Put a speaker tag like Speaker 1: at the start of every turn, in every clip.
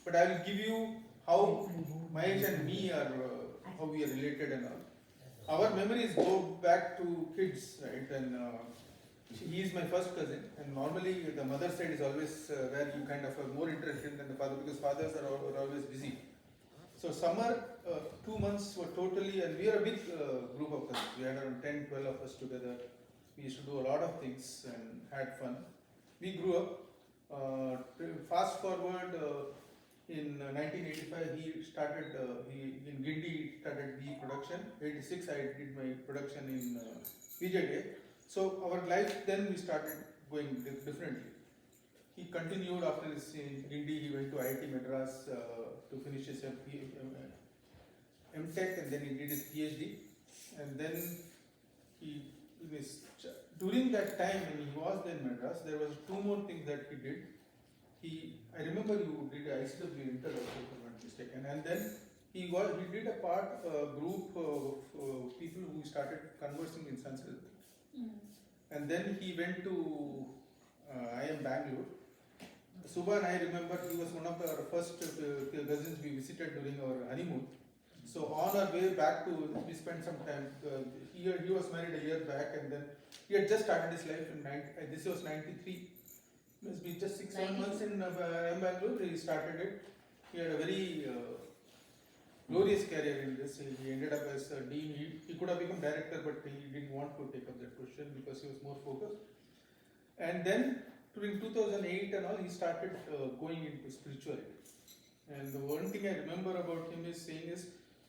Speaker 1: but I will give you how Mahesh and me are, how we are related and all. Our memories go back to kids, right? And he is my first cousin, and normally the mother side is always where you kind of are more interested than the father, because fathers are always busy. So summer, 2 months were totally, and we are a big group of cousins. We had around 10, 12 of us together. We used to do a lot of things and had fun. We grew up. Fast forward, in 1985, he started, in Gindi started the production. 86, I did my production in VJD. So our life then we started going differently. He continued after his Gindi, he went to IIT Madras to finish his MTech, and then he did his PhD. And then he, during that time when he was in Madras, there was two more things that he did. I remember you did ICW Inter also, if I'm not mistaken, and then he did a group of people who started conversing in Sanskrit. And then he went to IIM Bangalore. Subha and I remember he was one of our first cousins we visited during our honeymoon. So on our way back we spent some time. He was married a year back, and then he had just started his life in this was 93. Must be just 6-7 months in Bangalore. He started it. He had a very glorious career in this. He ended up as a dean. He could have become director, but he didn't want to take up that position because he was more focused. And then during 2008 and all, he started going into spirituality. And the one thing I remember about him is saying is,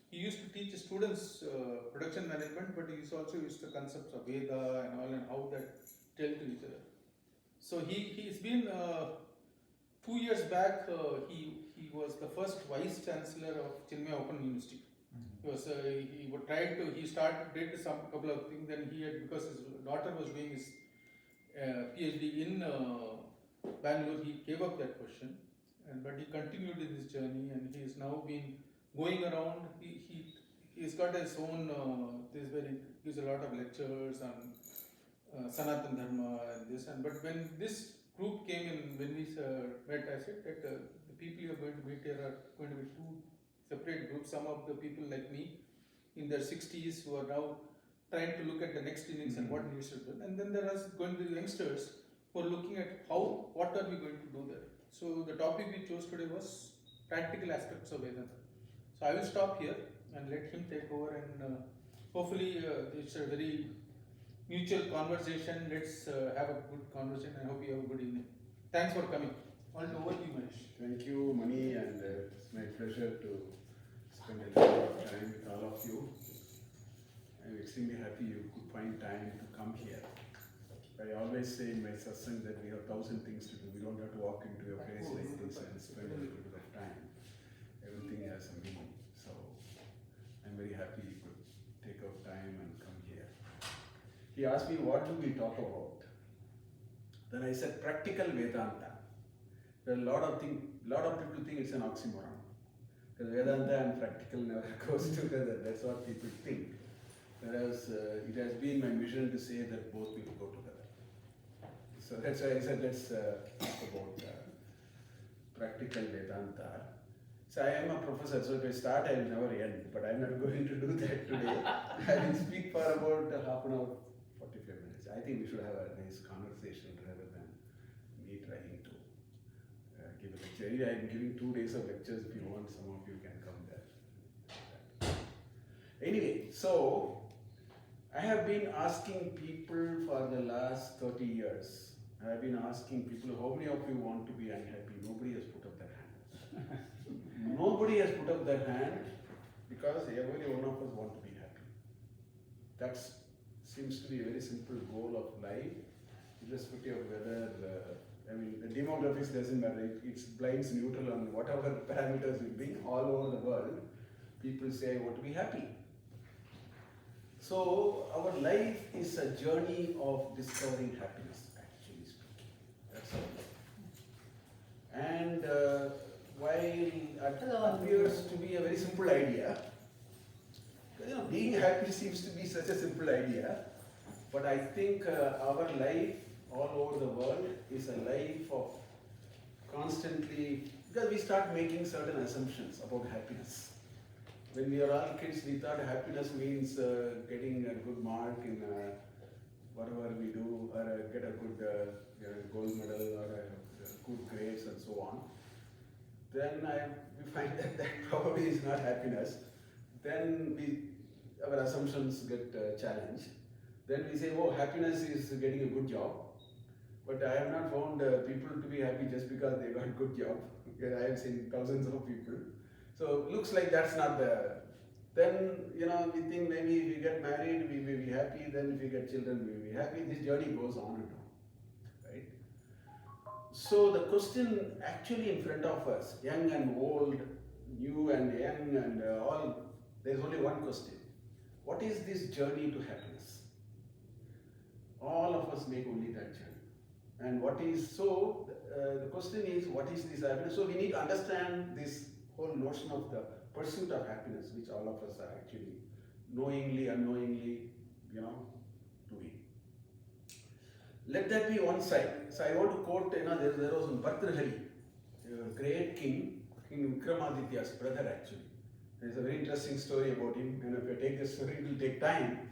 Speaker 1: he used to teach students production management, but he also used the concepts of Veda and all, and how that tell to each other. So he's been 2 years back. He was the first vice chancellor of Chinmaya Open University. He did some couple of things. Then he had, because his daughter was doing his PhD in Bangalore, he gave up that question, but he continued in his journey, and he has now been going around. He's got his own. This where he gives a lot of lectures on Sanatan Dharma and this. But when this group came in, when we met, I said that the people you are going to meet here are going to be two separate groups. Some of the people like me in their 60s who are now trying to look at the next innings and what needs to be done. And then there are going to be youngsters who are looking at what are we going to do there. So the topic we chose today was practical aspects of Vedanta. So I will stop here and let him take over, and hopefully it's a very mutual conversation. Let's have a good conversation. I hope you have a good evening. Thanks for coming. All over to you, Mahesh.
Speaker 2: Thank you, Mani, and it's my pleasure to spend a little of time with all of you. I'm extremely happy you could find time to come here. I always say in my satsang that we have 1,000 things to do. We don't have to walk into a place like this and spend a little bit of time. Everything has a meaning. So I'm very happy you could take out time and come here. He asked me, what do we talk about? Then I said, practical Vedanta. There are a lot of people think it's an oxymoron. Because Vedanta and practical never goes together. That's what people think. Whereas it has been my mission to say that both will go together. So that's why I said let's talk about practical Vedanta. So I am a professor, so if I start, I will never end. But I'm not going to do that today. I will speak for about half an hour, 45 minutes. I think we should have a nice conversation rather than me trying to give a lecture. Anyway, I'm giving 2 days of lectures. If you want, some of you can come there. Anyway, so I have been asking people for the last 30 years. I have been asking people, how many of you want to be unhappy? Nobody has put up their hand. Nobody has put up their hand because every one of us want to be happy. That seems to be a very simple goal of life, irrespective of whether, the demographics doesn't matter. It's blinds neutral on whatever parameters we bring all over the world. People say, I want to be happy. So our life is a journey of discovering happiness, actually speaking. That's all. And while it appears to be a very simple idea, being happy seems to be such a simple idea, but I think our life all over the world is a life of constantly Because we start making certain assumptions about happiness. When we are all kids, we thought happiness means getting a good mark in whatever we do, or get a good gold medal, or good grades, and so on. Then we find that that probably is not happiness. Then our assumptions get challenged. Then we say, oh, happiness is getting a good job. But I have not found people to be happy just because they got a good job. I have seen thousands of people. So looks like that's not the. Then we think maybe if we get married we may be happy. Then if we get children we may be happy. This journey goes on and on, right? So the question actually in front of us, young and old, new and young and all, there's only one question: what is this journey to happiness? All of us make only that journey. And the question is, what is this happiness? So we need to understand this whole notion of the pursuit of happiness, which all of us are actually knowingly, unknowingly, doing. Let that be one side. So I want to quote, there was one Bhartrhari, a great king, King Vikramaditya's brother actually. There's a very interesting story about him, and if I take the story, it will take time.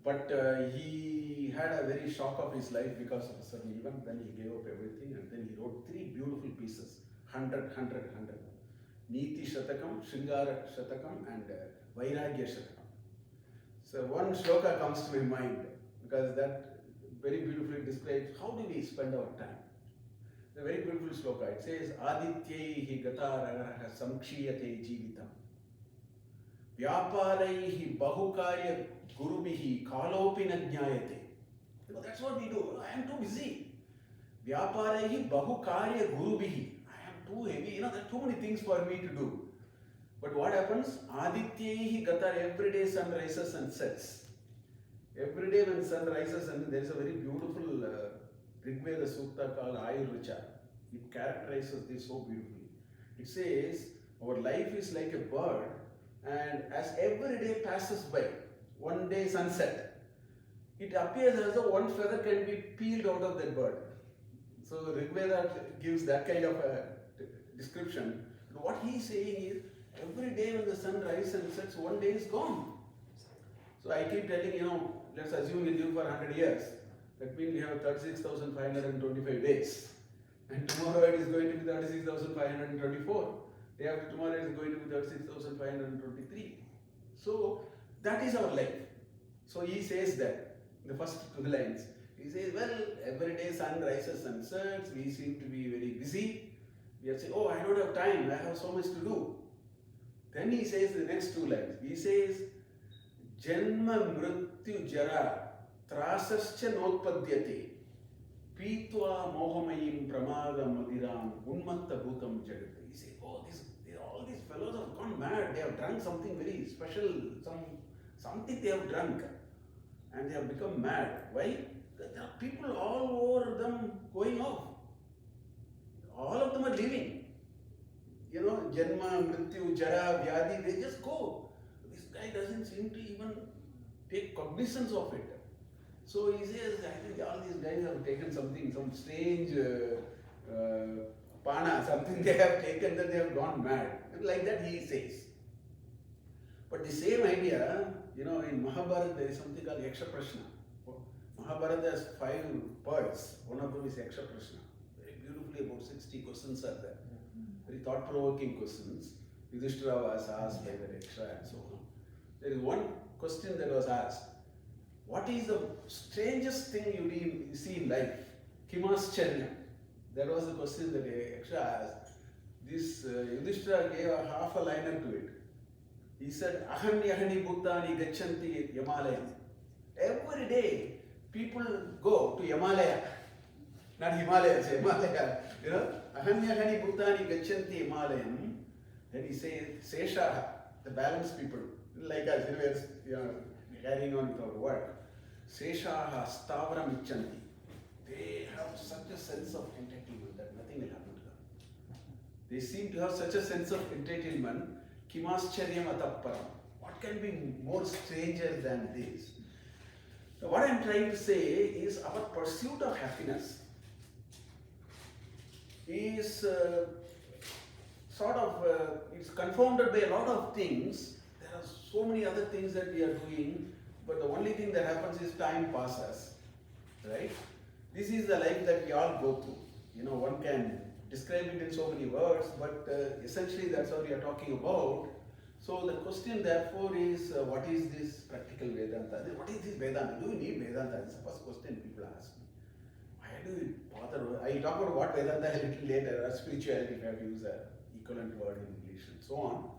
Speaker 2: But he had a very shock of his life because of a certain event. Then he gave up everything, and then he wrote 3 beautiful pieces, 100. Niti Shatakam, Shringara Shatakam, and Vairagya Shatakam. So one shloka comes to my mind, because that very beautifully describes how do we spend our time. It's a very beautiful shloka. It says, Adityaihi gataragaraha samkshiyate jivitam. Vyaparaihi bahukarya gurubihi kalopi na jnayate. That's what we do. I am too busy. Vyaparaihi bahukarya gurubihi. I am too heavy. There are too many things for me to do. But what happens? Adityaihi gatar, every day sun rises and sets. Every day when sun rises, and there is a very beautiful Rigveda Sutta called Ayurricha. It characterizes this so beautifully. It says, our life is like a bird, and as every day passes by, one day sunset, it appears as though one feather can be peeled out of that bird. So Rigveda gives that kind of a description. But what he is saying is, every day when the sun rises and sets, one day is gone. So I keep telling, let's assume we live for 100 years. That means we have 36,525 days. And tomorrow it is going to be 36,524. Day after tomorrow it is going to be 36,523. So that is our life. So he says that, the first 2 lines. He says, well, every day sun rises and sets, we seem to be very busy. We are saying, oh, I don't have time, I have so much to do. Then he says the next 2 lines. He says, Janma mrityu jara trasascha notpadyate pitva mohamayim pramada madiram unmatta bhutam jagate. He says, oh, all these fellows have gone mad. They have drunk something very special, something they have drunk, and they have become mad. Why? There are people all over them going off. All of them are living. Janma, Mrityu, Jara, Vyadi, they just go. This guy doesn't seem to even take cognizance of it. So he says, I think all these guys have taken something, some strange pana, something they have taken that they have gone mad. Like that he says. But the same idea, in Mahabharata there is something called Yaksha Prashna. Mahabharata has 5 parts. One of them is Yaksha Prashna. Very beautifully, about 60 questions are there. Very thought-provoking questions. Yudhishthira was asked by the Yaksha and so on. There is one question that was asked. What is the strangest thing you see in life? Kimascharya. That was the question that Yaksha asked. This Yudhishthira gave a half a liner to it. He said, Ahanyahani Bhuttani Gachanti Yamalayam. Every day, people go to Yamalaya. Not Himalayas, Yamalaya. Ahanyahani Bhuttani Gachanti Yamalayam. Then he says, Sesha, the balanced people, like us, carrying on with our work. Seshaha Stavram Ichanti. They have such a sense of entitlement that nothing will happen to them. They seem to have such a sense of entitlement. Kimascharyam atapparam. What can be more stranger than this? Now, what I am trying to say is our pursuit of happiness is sort of, it's confounded by a lot of things. There are so many other things that we are doing, but the only thing that happens is time passes, right? This is the life that we all go through. You know, one can describe it in so many words, but essentially that's what we are talking about. So the question therefore is, what is this practical Vedanta? What is this Vedanta? Do we need Vedanta? It's the first question people ask me. Why do we bother? I talk about what Vedanta a little later, or spirituality, if I have to use an equivalent word in English and so on.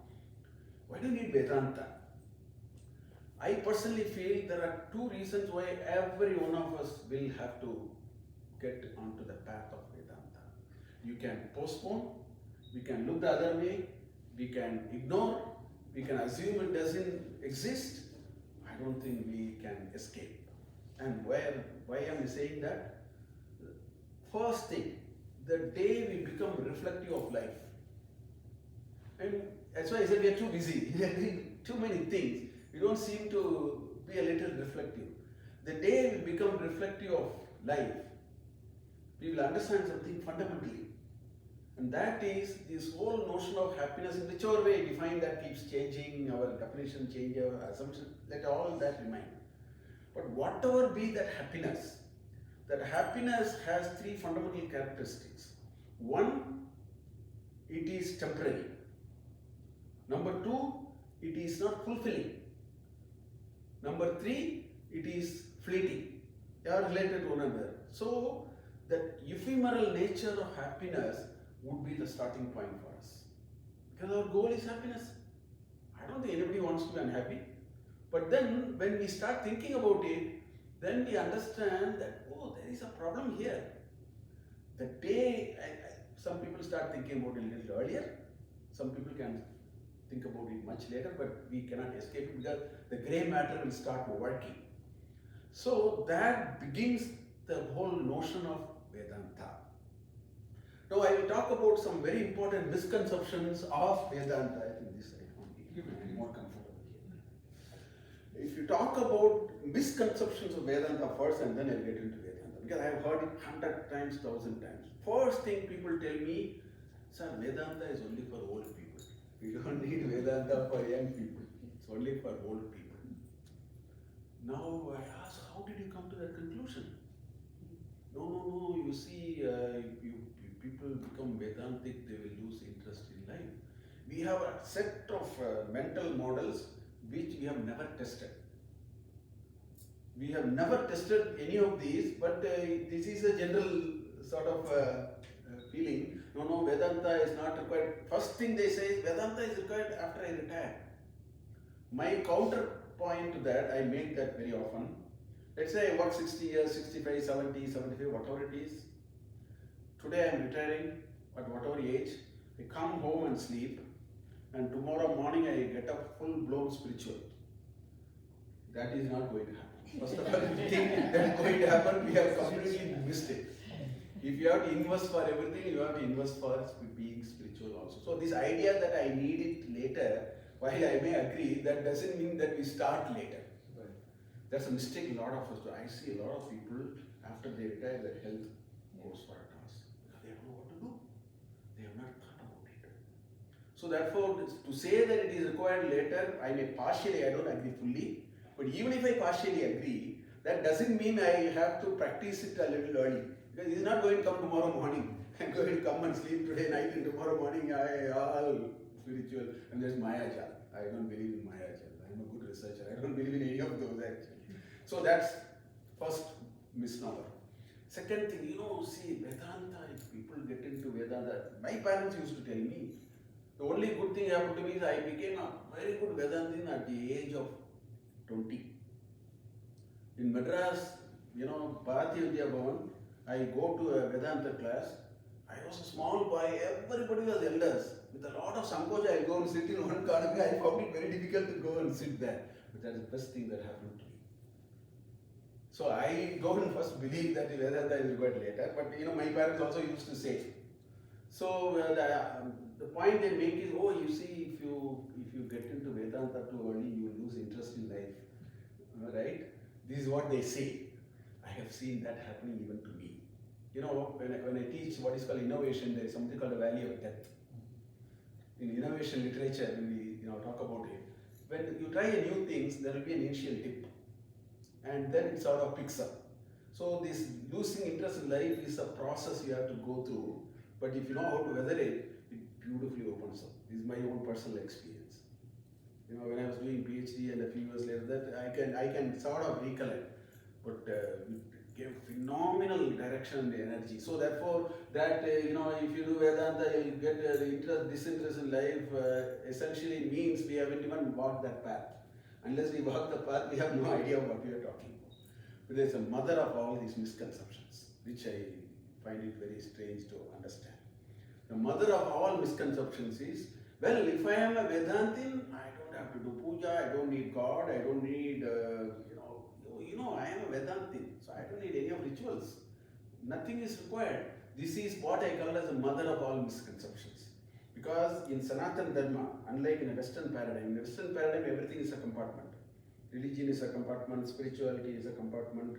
Speaker 2: Why do we need Vedanta? I personally feel there are two reasons why every one of us will have to get onto the path of Vedanta. You can postpone, we can look the other way, we can ignore, we can assume it doesn't exist. I don't think we can escape. And why am I saying that? First thing, the day we become reflective of life. And that's why I said we are too busy. We are doing too many things. We don't seem to be a little reflective. The day we become reflective of life, we will understand something fundamentally. And that is this whole notion of happiness, in whichever way define that keeps changing, our definition change, our assumption, let all that remain. But whatever be that happiness has three fundamental characteristics. One, it is temporary. Number two, it is not fulfilling. Number three, it is fleeting. They are related to one another. So, that ephemeral nature of happiness would be the starting point for us. Because our goal is happiness. I don't think anybody wants to be unhappy. But then, when we start thinking about it, then we understand that, oh, there is a problem here. The day, some people start thinking about it a little earlier. Some people can think about it much later, but we cannot escape it because the grey matter will start working. So that begins the whole notion of Vedanta. Now I will talk about some very important misconceptions of Vedanta. I think this I will be more comfortable here. If you talk about misconceptions of Vedanta first, and then I'll get into Vedanta, because I have heard it 100 times, 1,000 times. First thing people tell me, sir, Vedanta is only for old people. We don't need Vedanta for young people. It's only for old people. Now I ask, how did you come to that conclusion? No, you see, if people become Vedantic, they will lose interest in life. We have a set of mental models which we have never tested. We have never tested any of these, but this is a general sort of feeling. No, Vedanta is not required. First thing they say is Vedanta is required after I retire. My counterpoint to that, I make that very often. Let's say I work 60 years, 65, 70, 75, whatever it is. Today I am retiring at whatever age. I come home and sleep, and tomorrow morning I get up full-blown spiritual. That is not going to happen. First of all, if you think that is going to happen, we have completely missed it. If you have to invest for everything, you have to invest for being spiritual also. So this idea that I need it later, while I may agree, that doesn't mean that we start later. Right. That's a mistake a lot of us do. I see a lot of people, after they retire, their health goes for a toss. They don't know what to do. They have not thought about it. So therefore, to say that it is required later, I may partially, I don't agree fully, but even if I partially agree, that doesn't mean I have to practice it a little early. Because it's not going to come tomorrow morning. I'm going to come and sleep today night and tomorrow morning I all spiritual. And there's Mayajal. I don't believe in Mayajal. I'm a good researcher. I don't believe in any of those actually. So that's first misnomer. Second thing, see Vedanta, if people get into Vedanta, my parents used to tell me, the only good thing happened to me is I became a very good Vedantin at the age of 20. In Madras, Bharati Vidya Bhavan, I go to a Vedanta class. I was a small boy, everybody was elders. With a lot of sankocha, I go and sit in one corner. I found it very difficult to go and sit there. But that's the best thing that happened to me. So I don't first believe that Vedanta is required later, but my parents also used to say. So the point they make is, you see, if you get into Vedanta too early, you will lose interest in life. Right? This is what they say. I have seen that happening even to me. When I teach what is called innovation, there is something called the valley of death. in innovation literature, when we talk about it, when you try a new things, there will be an initial dip, and then it sort of picks up. So this losing interest in life is a process you have to go through, but if you know how to weather it, it beautifully opens up. This is my own personal experience. When I was doing PhD and a few years later, that I can sort of recollect, but it gave phenomenal direction and energy. So therefore, that if you do Vedanta, you get disinterest in life. Essentially means we haven't even walked that path. Unless we walk the path, we have no idea what we are talking about. But there's a mother of all these misconceptions, which I find it very strange to understand. The mother of all misconceptions is, well, if I am a Vedantin, I don't have to do puja, I don't need God, I don't need, I am a Vedantin, so I don't need any of rituals. Nothing is required. This is what I call as the mother of all misconceptions. Because in Sanatana Dharma, unlike in a Western paradigm, everything is a compartment. Religion is a compartment, spirituality is a compartment.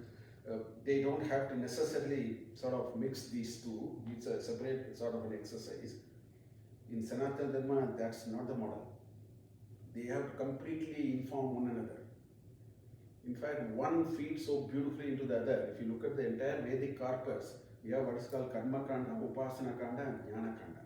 Speaker 2: They don't have to necessarily sort of mix these two. It's a separate sort of an exercise. In Sanatana Dharma, that's not the model. They have to completely inform one another. In fact, one feeds so beautifully into the other. If you look at the entire Vedic corpus, we have what is called Karma Kanda, Upasana Kanda, and Jnana Kanda.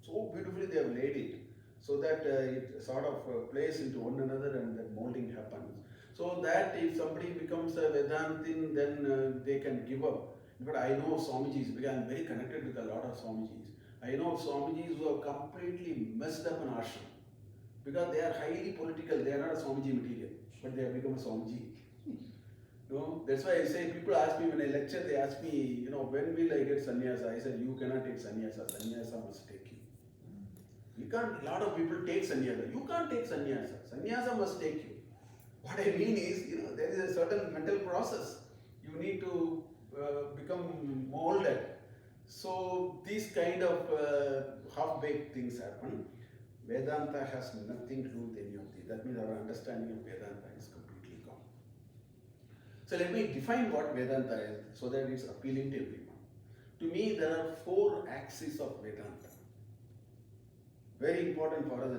Speaker 2: So beautifully they have laid it, so that it sort of plays into one another and that molding happens. So that if somebody becomes a Vedantin, then they can give up. In fact, I know Swamijis, because I am very connected with a lot of Swamijis. I know Swamijis who have completely messed up an ashram, because they are highly political. They are not a Swamiji material, but they have become a Swamiji. That's why I say, people ask me when I lecture, they ask me, when will I get sannyasa? I said, you cannot take sannyasa. Sannyasa must take you. You can't, a lot of people take sannyasa. You can't take sannyasa. Sannyasa must take you. What I mean is, there is a certain mental process. You need to become molded. So these kind of half-baked things happen. Vedanta has nothing to do with any of these. That means our understanding of Vedanta is completely gone. So let me define what Vedanta is so that it's appealing to everyone. To me, there are 4 axes of Vedanta. Very important for us.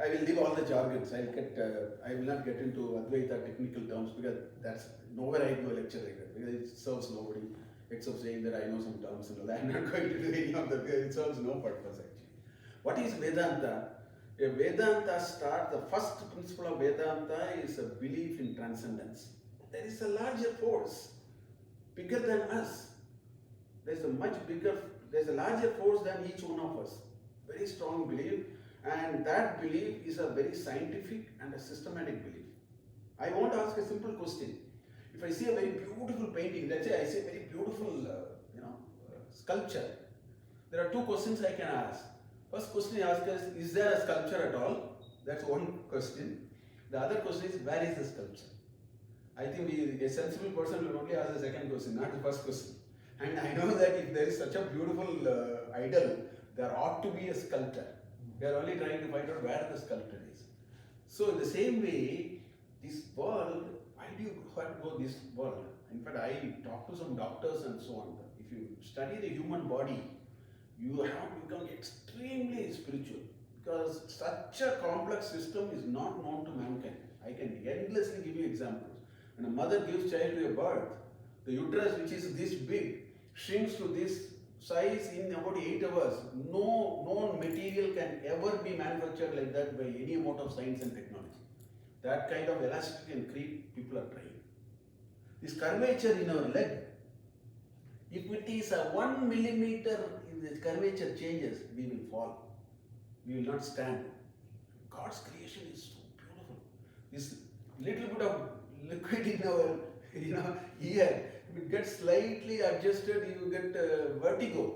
Speaker 2: I will leave all the jargons. I will not get into Advaita technical terms, because that's nowhere I do a lecture like that, because it serves nobody except saying that I know some terms and all that. I'm not going to do any of that, because it serves no purpose actually. What is Vedanta? A Vedanta the first principle of Vedanta is a belief in transcendence. There is a larger force, bigger than us. There's a larger force than each one of us. Very strong belief, and that belief is a very scientific and a systematic belief. I want to ask a simple question. If I see a very beautiful painting, let's say I see a very beautiful sculpture, there are 2 questions I can ask. First question I ask is there a sculpture at all? That's one question. The other question is, where is the sculpture? I think a sensible person will only ask the second question, not the first question. And I know that if there is such a beautiful idol, there ought to be a sculptor. They are only trying to find out where the sculptor is. So in the same way, this world, why do you have to go this world? In fact, I talk to some doctors and so on. If you study the human body, you have to become extremely spiritual, because such a complex system is not known to mankind. I can endlessly give you examples. When a mother gives child to a birth, the uterus, which is this big, shrinks to this size in about 8 hours. No known material can ever be manufactured like that by any amount of science and technology. That kind of elasticity and creep people are trying. This curvature in our leg, if it is a 1 millimeter, if the curvature changes, we will fall. We will not stand. God's creation is so beautiful. This little bit of liquid in our ear, if it gets slightly adjusted, you get vertigo.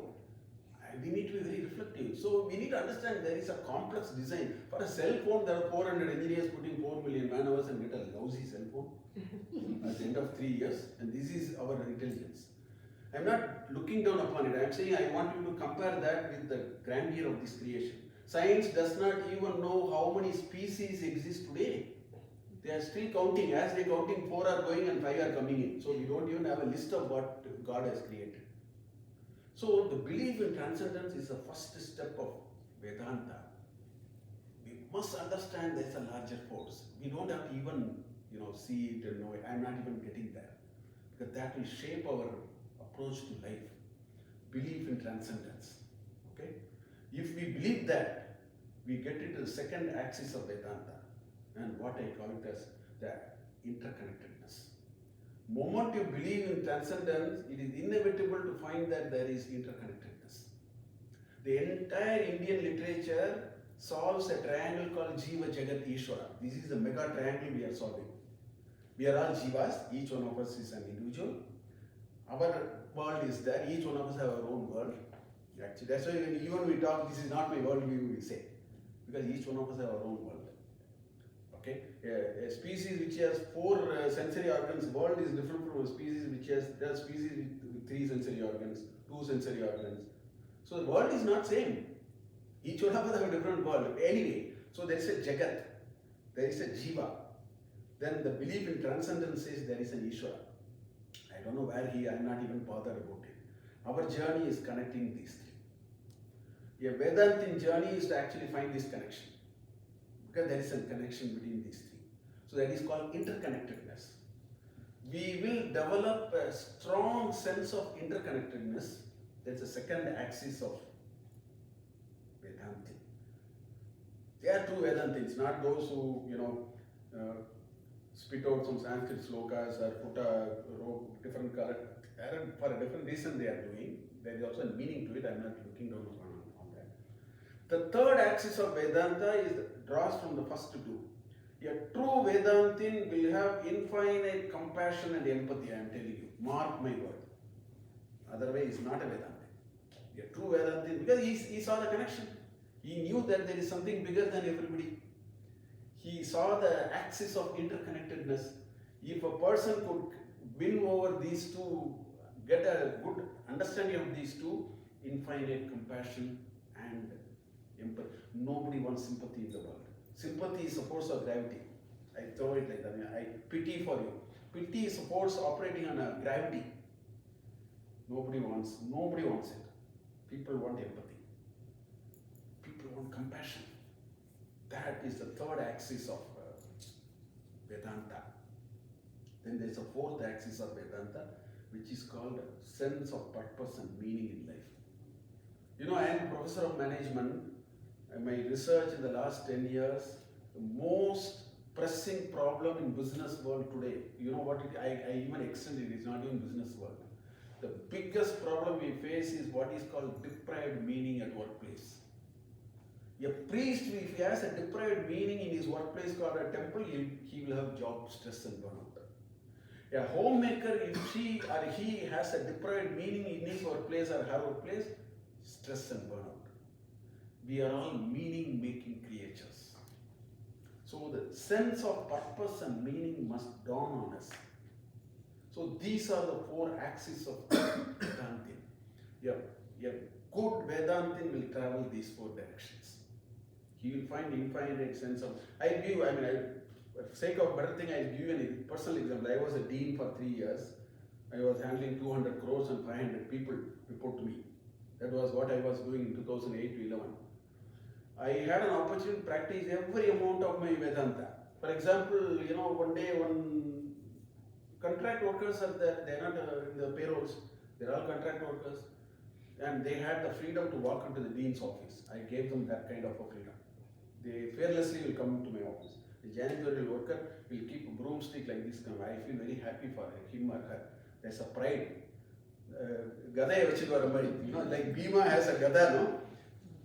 Speaker 2: We need to be very reflective. So we need to understand there is a complex design. For a cell phone, there are 400 engineers putting 4 million man hours and get a lousy cell phone at the end of 3 years. And this is our intelligence. I'm not looking down upon it. I'm saying I want you to compare that with the grandeur of this creation. Science does not even know how many species exist today. They are still counting. As they're counting, 4 are going and 5 are coming in. So we don't even have a list of what God has created. So the belief in transcendence is the first step of Vedanta. must understand there's a larger force. We don't have to even, see it and know it. I'm not even getting there. Because that will shape our approach to life. Belief in transcendence. Okay? If we believe that, we get into the second axis of Vedanta, and what I call it as the interconnectedness. Moment you believe in transcendence, it is inevitable to find that there is interconnectedness. The entire Indian literature solves a triangle called Jiva Jagat Ishvara. This is the mega triangle we are solving. We are all Jivas, each one of us is an individual. Our world is there, each one of us have our own world. Actually, that's why even we talk, this is not my world view, we say. Because each one of us have our own world. Okay? A species which has 4 sensory organs, world is different from a species which has, there are species with 3 sensory organs, 2 sensory organs. So the world is not same. Each one of us have a different world. Anyway, so there is a Jagat, there is a Jiva. Then the belief in transcendence says there is an Ishvara. I don't know where I'm not even bothered about it. Our journey is connecting these 3. A Vedantin journey is to actually find this connection. Because there is a connection between these 3. So that is called interconnectedness. We will develop a strong sense of interconnectedness. That's the second axis of Vedanta. There are 2 Vedantins, not those who, spit out some Sanskrit slokas or put a different color. For a different reason they are doing. There is also a meaning to it. I'm not looking down on that. The third axis of Vedanta draws from the first 2. A true Vedantin will have infinite compassion and empathy, I am telling you. Mark my word. Otherwise, he's not a Vedantin. A true Vedantin, because he saw the connection. He knew that there is something bigger than everybody. He saw the axis of interconnectedness. If a person could win over these 2, get a good understanding of these 2, infinite compassion and empathy. Nobody wants sympathy in the world. Sympathy is a force of gravity. I throw it like that. I pity for you. Pity is a force operating on a gravity. Nobody wants it. People want empathy. People want compassion. That is the third axis of Vedanta. Then there is a fourth axis of Vedanta, which is called sense of purpose and meaning in life. I am a professor of management. My research in the last 10 years, the most pressing problem in business world today, I even extend it, it's not even business world. The biggest problem we face is what is called deprived meaning at workplace. A priest, if he has a deprived meaning in his workplace called a temple, he will have job stress and burnout. A homemaker, if she or he has a deprived meaning in his workplace or her workplace, stress and burnout. We are all meaning-making creatures. So the sense of purpose and meaning must dawn on us. So these are the 4 axes of Vedantin. A good Vedantin will travel these 4 directions. He will find infinite sense of. For the sake of better thing, I give you a personal example. I was a dean for 3 years. I was handling 200 crores and 500 people report to me. That was what I was doing in 2008 to 11. I had an opportunity to practice every amount of my Vedanta. For example, one day contract workers are there, they're not in the payrolls, they're all contract workers. And they had the freedom to walk into the dean's office. I gave them that kind of a freedom. They fearlessly will come to my office. The janitorial worker will keep a broomstick like this. I feel very happy for him or her. There's a pride. Like Bhima has a gada, no?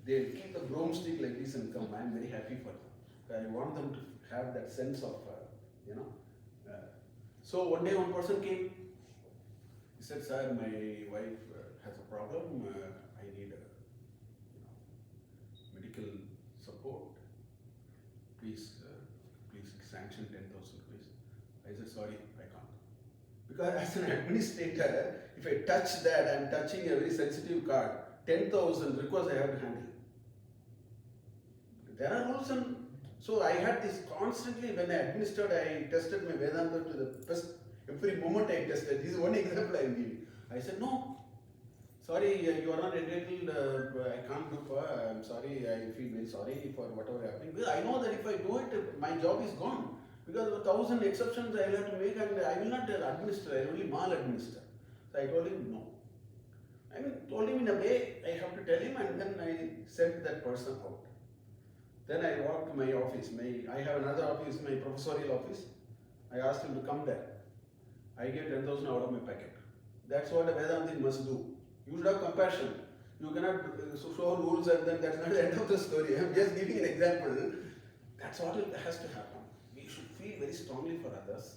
Speaker 2: They keep the broomstick like this and come. I'm very happy for them. I want them to have that sense of, So one day one person came. He said, "Sir, my wife has a problem. I need medical support. Please sanction 10,000 rupees." I said, "Sorry, I can't." Because as an administrator, if I touch that, I'm touching a very sensitive card. 10,000 requests I have to handle. There are also, so I had this constantly when I administered, I tested my Vedanta to the best. Every moment I tested. This is one example I give. I said, "No, sorry, you are not entitled, I can't do for, I'm sorry, I feel very sorry for whatever happening." Because I know do it, my job is gone. Because 1,000 exceptions I will have to make, and I will not administer, I will only mal-administer. So I told him no. I mean, told him in a way I have to tell him, and then I sent that person out. Then I walked to my office. I have another office, my professorial office. I asked him to come there. I gave 10,000 out of my packet. That's what a Vedantin must do. You should have compassion. You cannot show rules and then that's not the end of the story. I'm just giving an example. That's what has to happen. We should feel very strongly for others.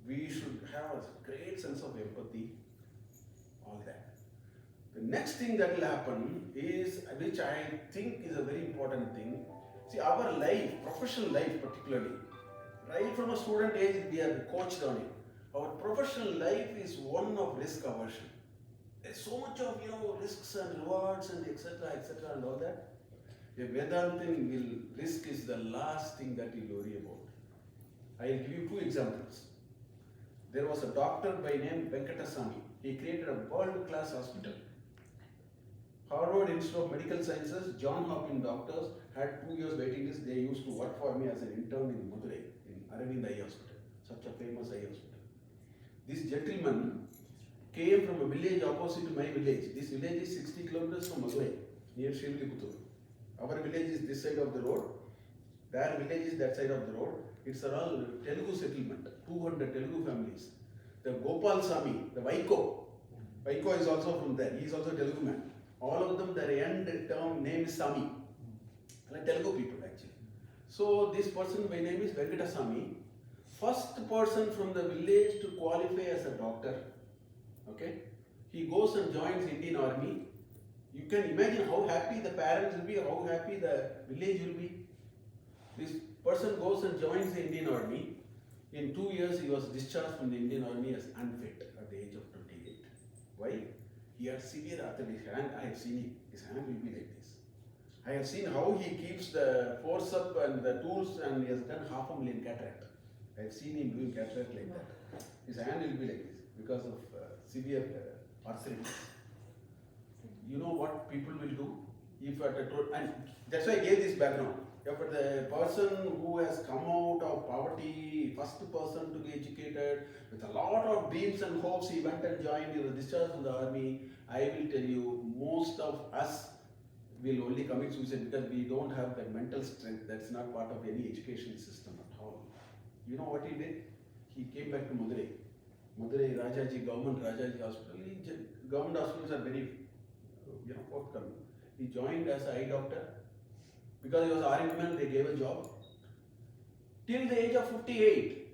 Speaker 2: We should have a great sense of empathy. All that. The next thing that will happen is, which I think is a very important thing. See, our life, professional life particularly, right from a student age, we are coached on it. Our professional life is one of risk aversion. There's so much of risks and rewards and etc. and all that. A Vedantin risk is the last thing that you worry about. I'll give you 2 examples. There was a doctor by name Venkatasamy. He created a world-class hospital. Harvard Institute of Medical Sciences, John Hopkins doctors had 2 years waiting list. They used to work for me as an intern in Madurai, in Aravind Eye Hospital, such a famous eye hospital. This gentleman came from a village opposite to my village. This village is 60 kilometers from Madurai, near Srivilliputturu. Our village is this side of the road. Their village is that side of the road. It's all Telugu settlement, 200 Telugu families. The Gopal Sami, the Vaiko is also from there. He is also a Telugu man. All of them, their end term name is Sami. Like Telugu people actually. So this person by name is Venkatasamy. First person from the village to qualify as a doctor. Okay? He goes and joins Indian Army. You can imagine how happy the parents will be, how happy the village will be. This person goes and joins the Indian Army. In 2 years, he was discharged from the Indian Army as unfit at the age of 28. Why? He had severe arthritis. Hand, I have seen him. His hand will be like this. I have seen how he keeps the forceps and the tools, and he has done 500,000 cataract. I have seen him doing cataract like that. His hand will be like this because of severe arthritis. You know what people will do? If at a and that's why I gave this background. If the person who has come out of poverty, first person to be educated, with a lot of dreams and hopes, he went and joined, he was discharged from the army. I will tell you, most of us will only commit suicide because we don't have the mental strength. That's not part of any education system at all. You know what he did? He came back to Madurai. Madurai Rajaji, government Rajaji hospital. Government hospitals are very, forthcoming. He joined as an eye doctor. Because he was army man, they gave a job. Till the age of 58,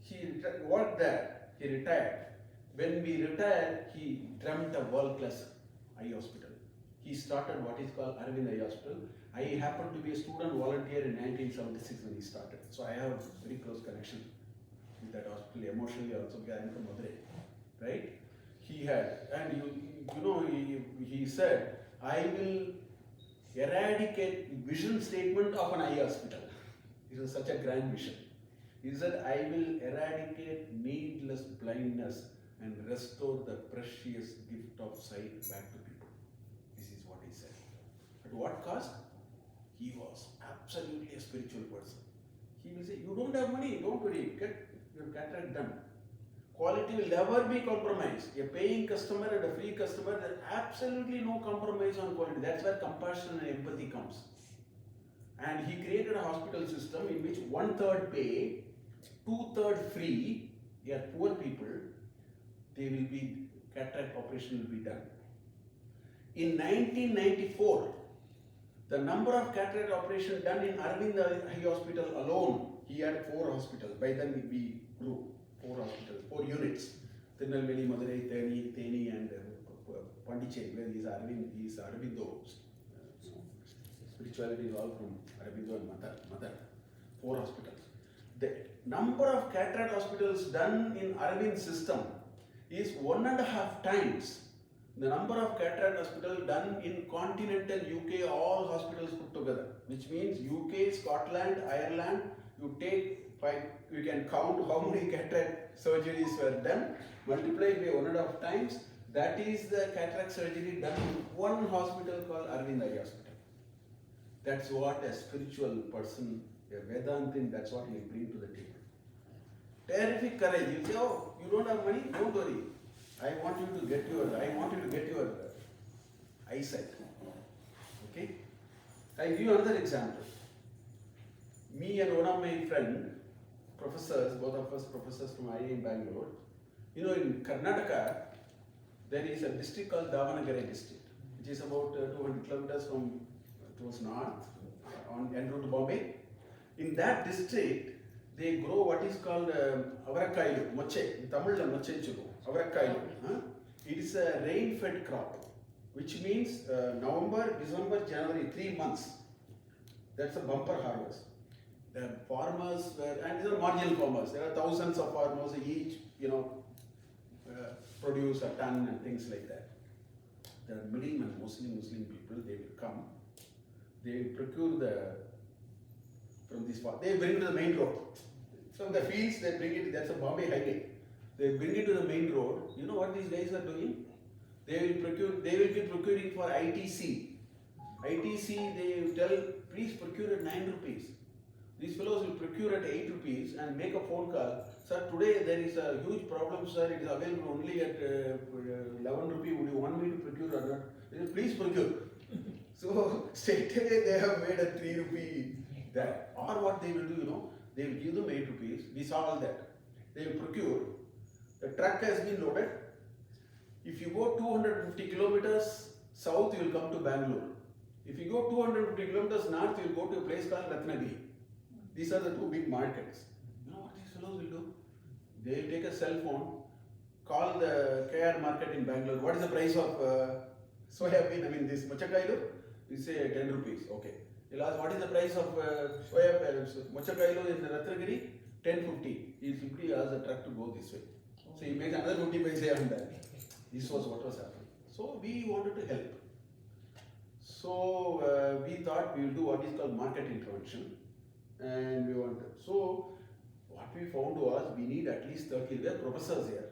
Speaker 2: he worked there. He retired. When we retired, he dreamt a world-class eye hospital. He started what is called Aravind Eye Hospital. I happened to be a student volunteer in 1976 when he started. So I have a very close connection with that hospital, emotionally also, because I am from Madurai. Right? He had, and he said, I will eradicate vision statement of an eye hospital. It was such a grand vision. He said, I will eradicate needless blindness and restore the precious gift of sight back to people. This is what he said. At what cost? He was absolutely a spiritual person. He will say, you don't have money, don't worry, get your cataract done. Quality will never be compromised. A paying customer and a free customer, there's absolutely no compromise on quality. That's where compassion and empathy comes. And he created a hospital system in which 1/3 pay, 2/3 free. They are poor people. They will be, cataract operation will be done. In 1994, the number of cataract operation done in Aravind Eye Hospital alone, he had 4 hospitals. By then we grew. 4 hospitals, 4 units. Tirunelveli, Madurai, Theni and Pondicherry, where he is Aravindo. Spirituality is all from Aravindo and Mother. 4 hospitals. The number of cataract hospitals done in Aravind system is 1.5 times the number of cataract hospitals done in continental UK, all hospitals put together. Which means UK, Scotland, Ireland, you can count how many cataract surgeries were done, multiply by 1.5 times. That is the cataract surgery done in one hospital called Aravind Eye Hospital. That's what a spiritual person A Vedantin, that's what he'll bring to the table. Terrific courage. He'll say, oh, you don't have money? Don't worry. I want you to get your eyesight. Okay? I give you another example. Me and one of my friends, professors, both of us professors from IIM Bangalore, in Karnataka, there is a district called Davanagere district, which is about 200 kilometers towards north, en route to Bombay. In that district, they grow what is called avarakailu, moche. In Tamil, moche chulo. Avarakailu. It is a rain-fed crop, which means November, December, January, 3 months. That's a bumper harvest. The farmers were, and these are marginal farmers. There are thousands of farmers each, produce a ton and things like that. The middle and mostly Muslim people, they will come. They will procure from this farm. They bring it to the main road. From the fields, they bring it. That's a Bombay highway. They bring it to the main road. You know what these guys are doing? They will be procuring for ITC. ITC, they will tell, please procure at 9 rupees. These fellows will procure at 8 rupees and make a phone call. Sir, today there is a huge problem, sir. It is available only at 11 rupees. Would you want me to procure or not? They say, please procure. So straight away they have made a 3 rupee that. Or what they will do, they will give them 8 rupees. We saw all that. They will procure. The truck has been loaded. If you go 250 kilometers south, you will come to Bangalore. If you go 250 kilometers north, you will go to a place called Ratnagiri. These are the two big markets. You know what these fellows will do? They will take a cell phone, call the KR market in Bangalore. What is the price of soya? This mochakailu? You say 10 rupees. Okay. You'll ask, what is the price of mochakailu in Ratnagiri? 10.50. He'll simply ask the truck to go this way. So he makes another 50 paise on that. This was what was happening. So we wanted to help. So we thought we will do what is called market intervention. And we wanted. So what we found was we need at least 30, we are professors here.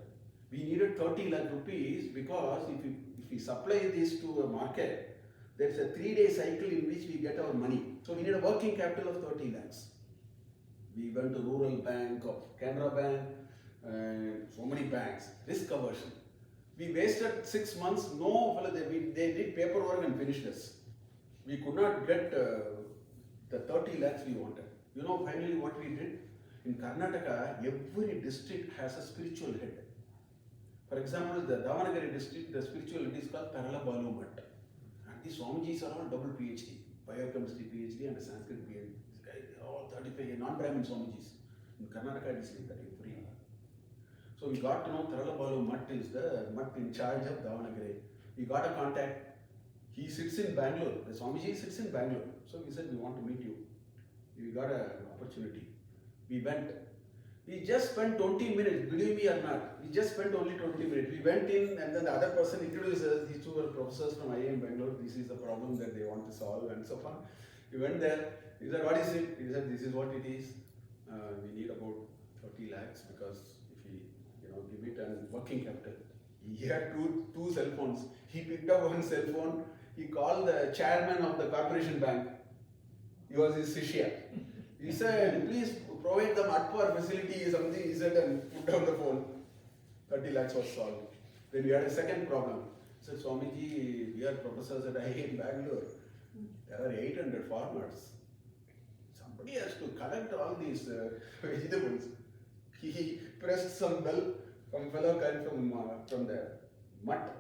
Speaker 2: We needed 30 lakh rupees because if we supply this to a market, there's a 3-day cycle in which we get our money. So we need a working capital of 30 lakhs. We went to Rural Bank, of Canara Bank, so many banks, risk aversion. We wasted 6 months, they did paperwork and finished us. We could not get the 30 lakhs we wanted. Finally what we did? In Karnataka, every district has a spiritual head. For example, the Davanagere district, the spiritual head is called Tarala Balu Bhatt. And these Swamijis are all double PhD, biochemistry PhD and a Sanskrit PhD. These guys are all 35 non-Brahmin Swamijis. In Karnataka, it is like that every year. So we got to know Tarala Balu Bhatt is the Bhatt in charge of Davanagere. We got a contact. He sits in Bangalore. The Swamiji sits in Bangalore. So we said, we want to meet you. We got an opportunity. We went. We just spent 20 minutes, believe me or not. We just spent only 20 minutes. We went in and then the other person introduced us. These two were professors from IIM Bangalore. This is the problem that they want to solve and so on. We went there. He said, what is it? He said, this is what it is. We need about 30 lakhs because if we give it a working capital. He had two cell phones. He picked up one cell phone. He called the chairman of the corporation bank. He was his Shishya. He said, please provide them Atpar facility, something, he said, and put down the phone. 30 lakhs was solved. Then we had a second problem. He said, Swamiji, we are professors at IIM Bangalore. There are 800 farmers. Somebody has to collect all these vegetables. He pressed some bell. Some fellow came from the mutt.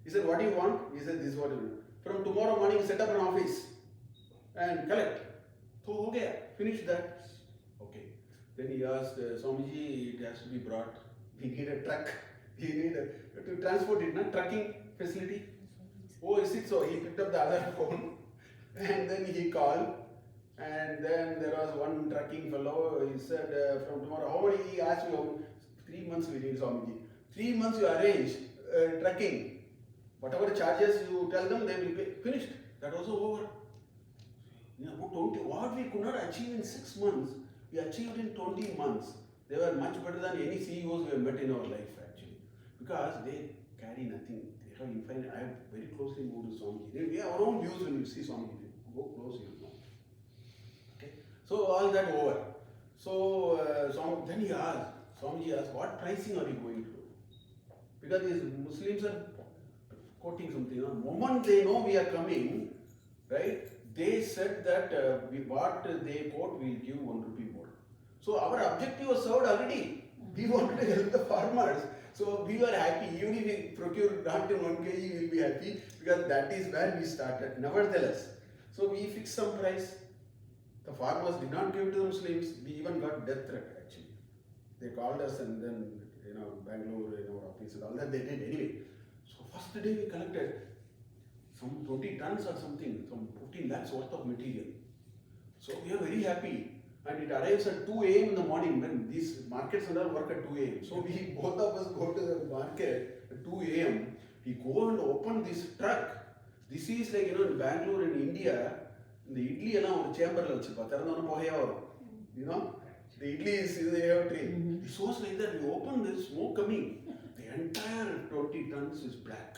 Speaker 2: He said, what do you want? He said, this is what you do. From tomorrow morning, set up an office and collect. So, okay, finish that. Okay. Then he asked, Swamiji, it has to be brought. We need a truck. We need to transport it, not trucking facility. Oh, is it so? He picked up the other phone and then he called. And then there was one trucking fellow. He said, from tomorrow, how many? He asked me, 3 months we need, Swamiji. 3 months you arrange trucking. Whatever charges you tell them, they will pay. Finished. That was over. What we could not achieve in 6 months, we achieved in 20 months. They were much better than any CEOs we have met in our life actually. Because they carry nothing. They have infinite. I have very closely moved to Swamiji. We have our own views when you see Swamiji. Go close, you know. Okay. So So all that over. So then he asked, Swamiji asked, what pricing are you going to do? Because these Muslims are quoting something. The moment they know we are coming, right? They said that what they quote, we'll give 1 rupee more. So our objective was served already. We wanted to help the farmers. So we were happy. Even if we procure not in 1 kg, we'll be happy because that is where we started. Nevertheless, so we fixed some price. The farmers did not give to the Muslims. We even got death threat actually. They called us and then, Bangalore, office and all that they did anyway. So first day we collected some 20 tons or something, some 15 lakhs worth of material. So we are very happy. And it arrives at 2 a.m. in the morning when these markets and all work at 2 a.m. So we both of us go to the market at 2 a.m. We go and open this truck. This is like, in Bangalore in India, the idli eல்லாம் chamberல வச்சிருப்பா திறந்தவன புகையா வரும். The idli is in the air tray. It was like that. We open this smoke coming. The entire 20 tons is black.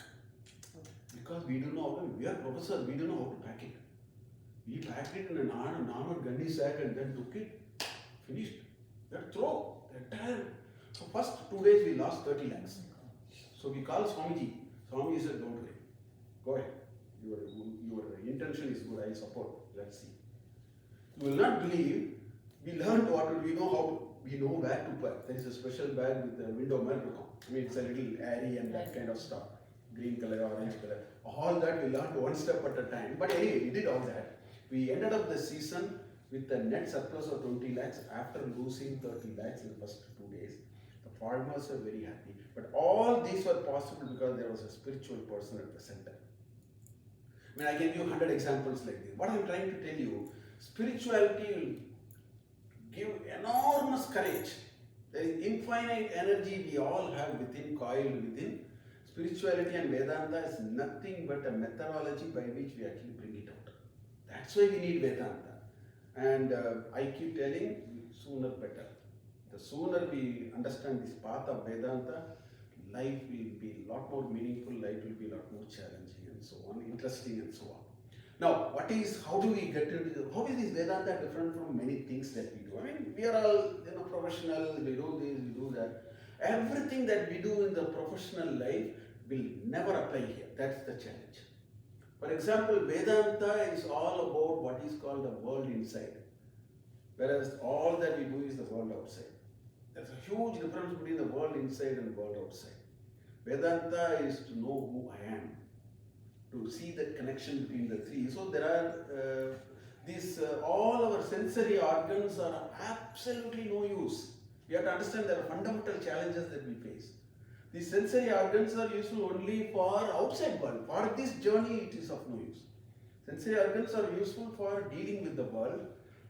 Speaker 2: Because we don't know, we are professors, we don't know how to pack it. We packed it in a normal gunny sack and then took it, finished. That throw, the entire. So first 2 days we lost 30 lakhs. So we called Swamiji. Swamiji said, don't worry, go ahead. Your intention is good, I support. Let's see. You will not believe, we learned we know where to put. There is a special bag with a window microphone. It's a little airy and that kind of stuff. Green color, orange color. All that we learned one step at a time. But anyway, we did all that. We ended up the season with a net surplus of 20 lakhs after losing 30 lakhs in the first 2 days. The farmers were very happy. But all these were possible because there was a spiritual person at the center. I can give 100 examples like this. What I'm trying to tell you, spirituality will give enormous courage. There is infinite energy we all have within, coiled within. Spirituality and Vedanta is nothing but a methodology by which we actually bring it out. That's why we need Vedanta. And I keep telling, sooner better. The sooner we understand this path of Vedanta, life will be a lot more meaningful, life will be a lot more challenging and so on, interesting and so on. Now, how do we get into this? How is this Vedanta different from many things that we do? We are all professionals, we do this, we do that. Everything that we do in the professional life will never apply here. That's the challenge. For example, Vedanta is all about what is called the world inside, whereas all that we do is the world outside. There's a huge difference between the world inside and the world outside. Vedanta is to know who I am, to see the connection between the three. So there are all our sensory organs are absolutely no use. We have to understand there are fundamental challenges that we face. These sensory organs are useful only for outside world. For this journey, it is of no use. Sensory organs are useful for dealing with the world,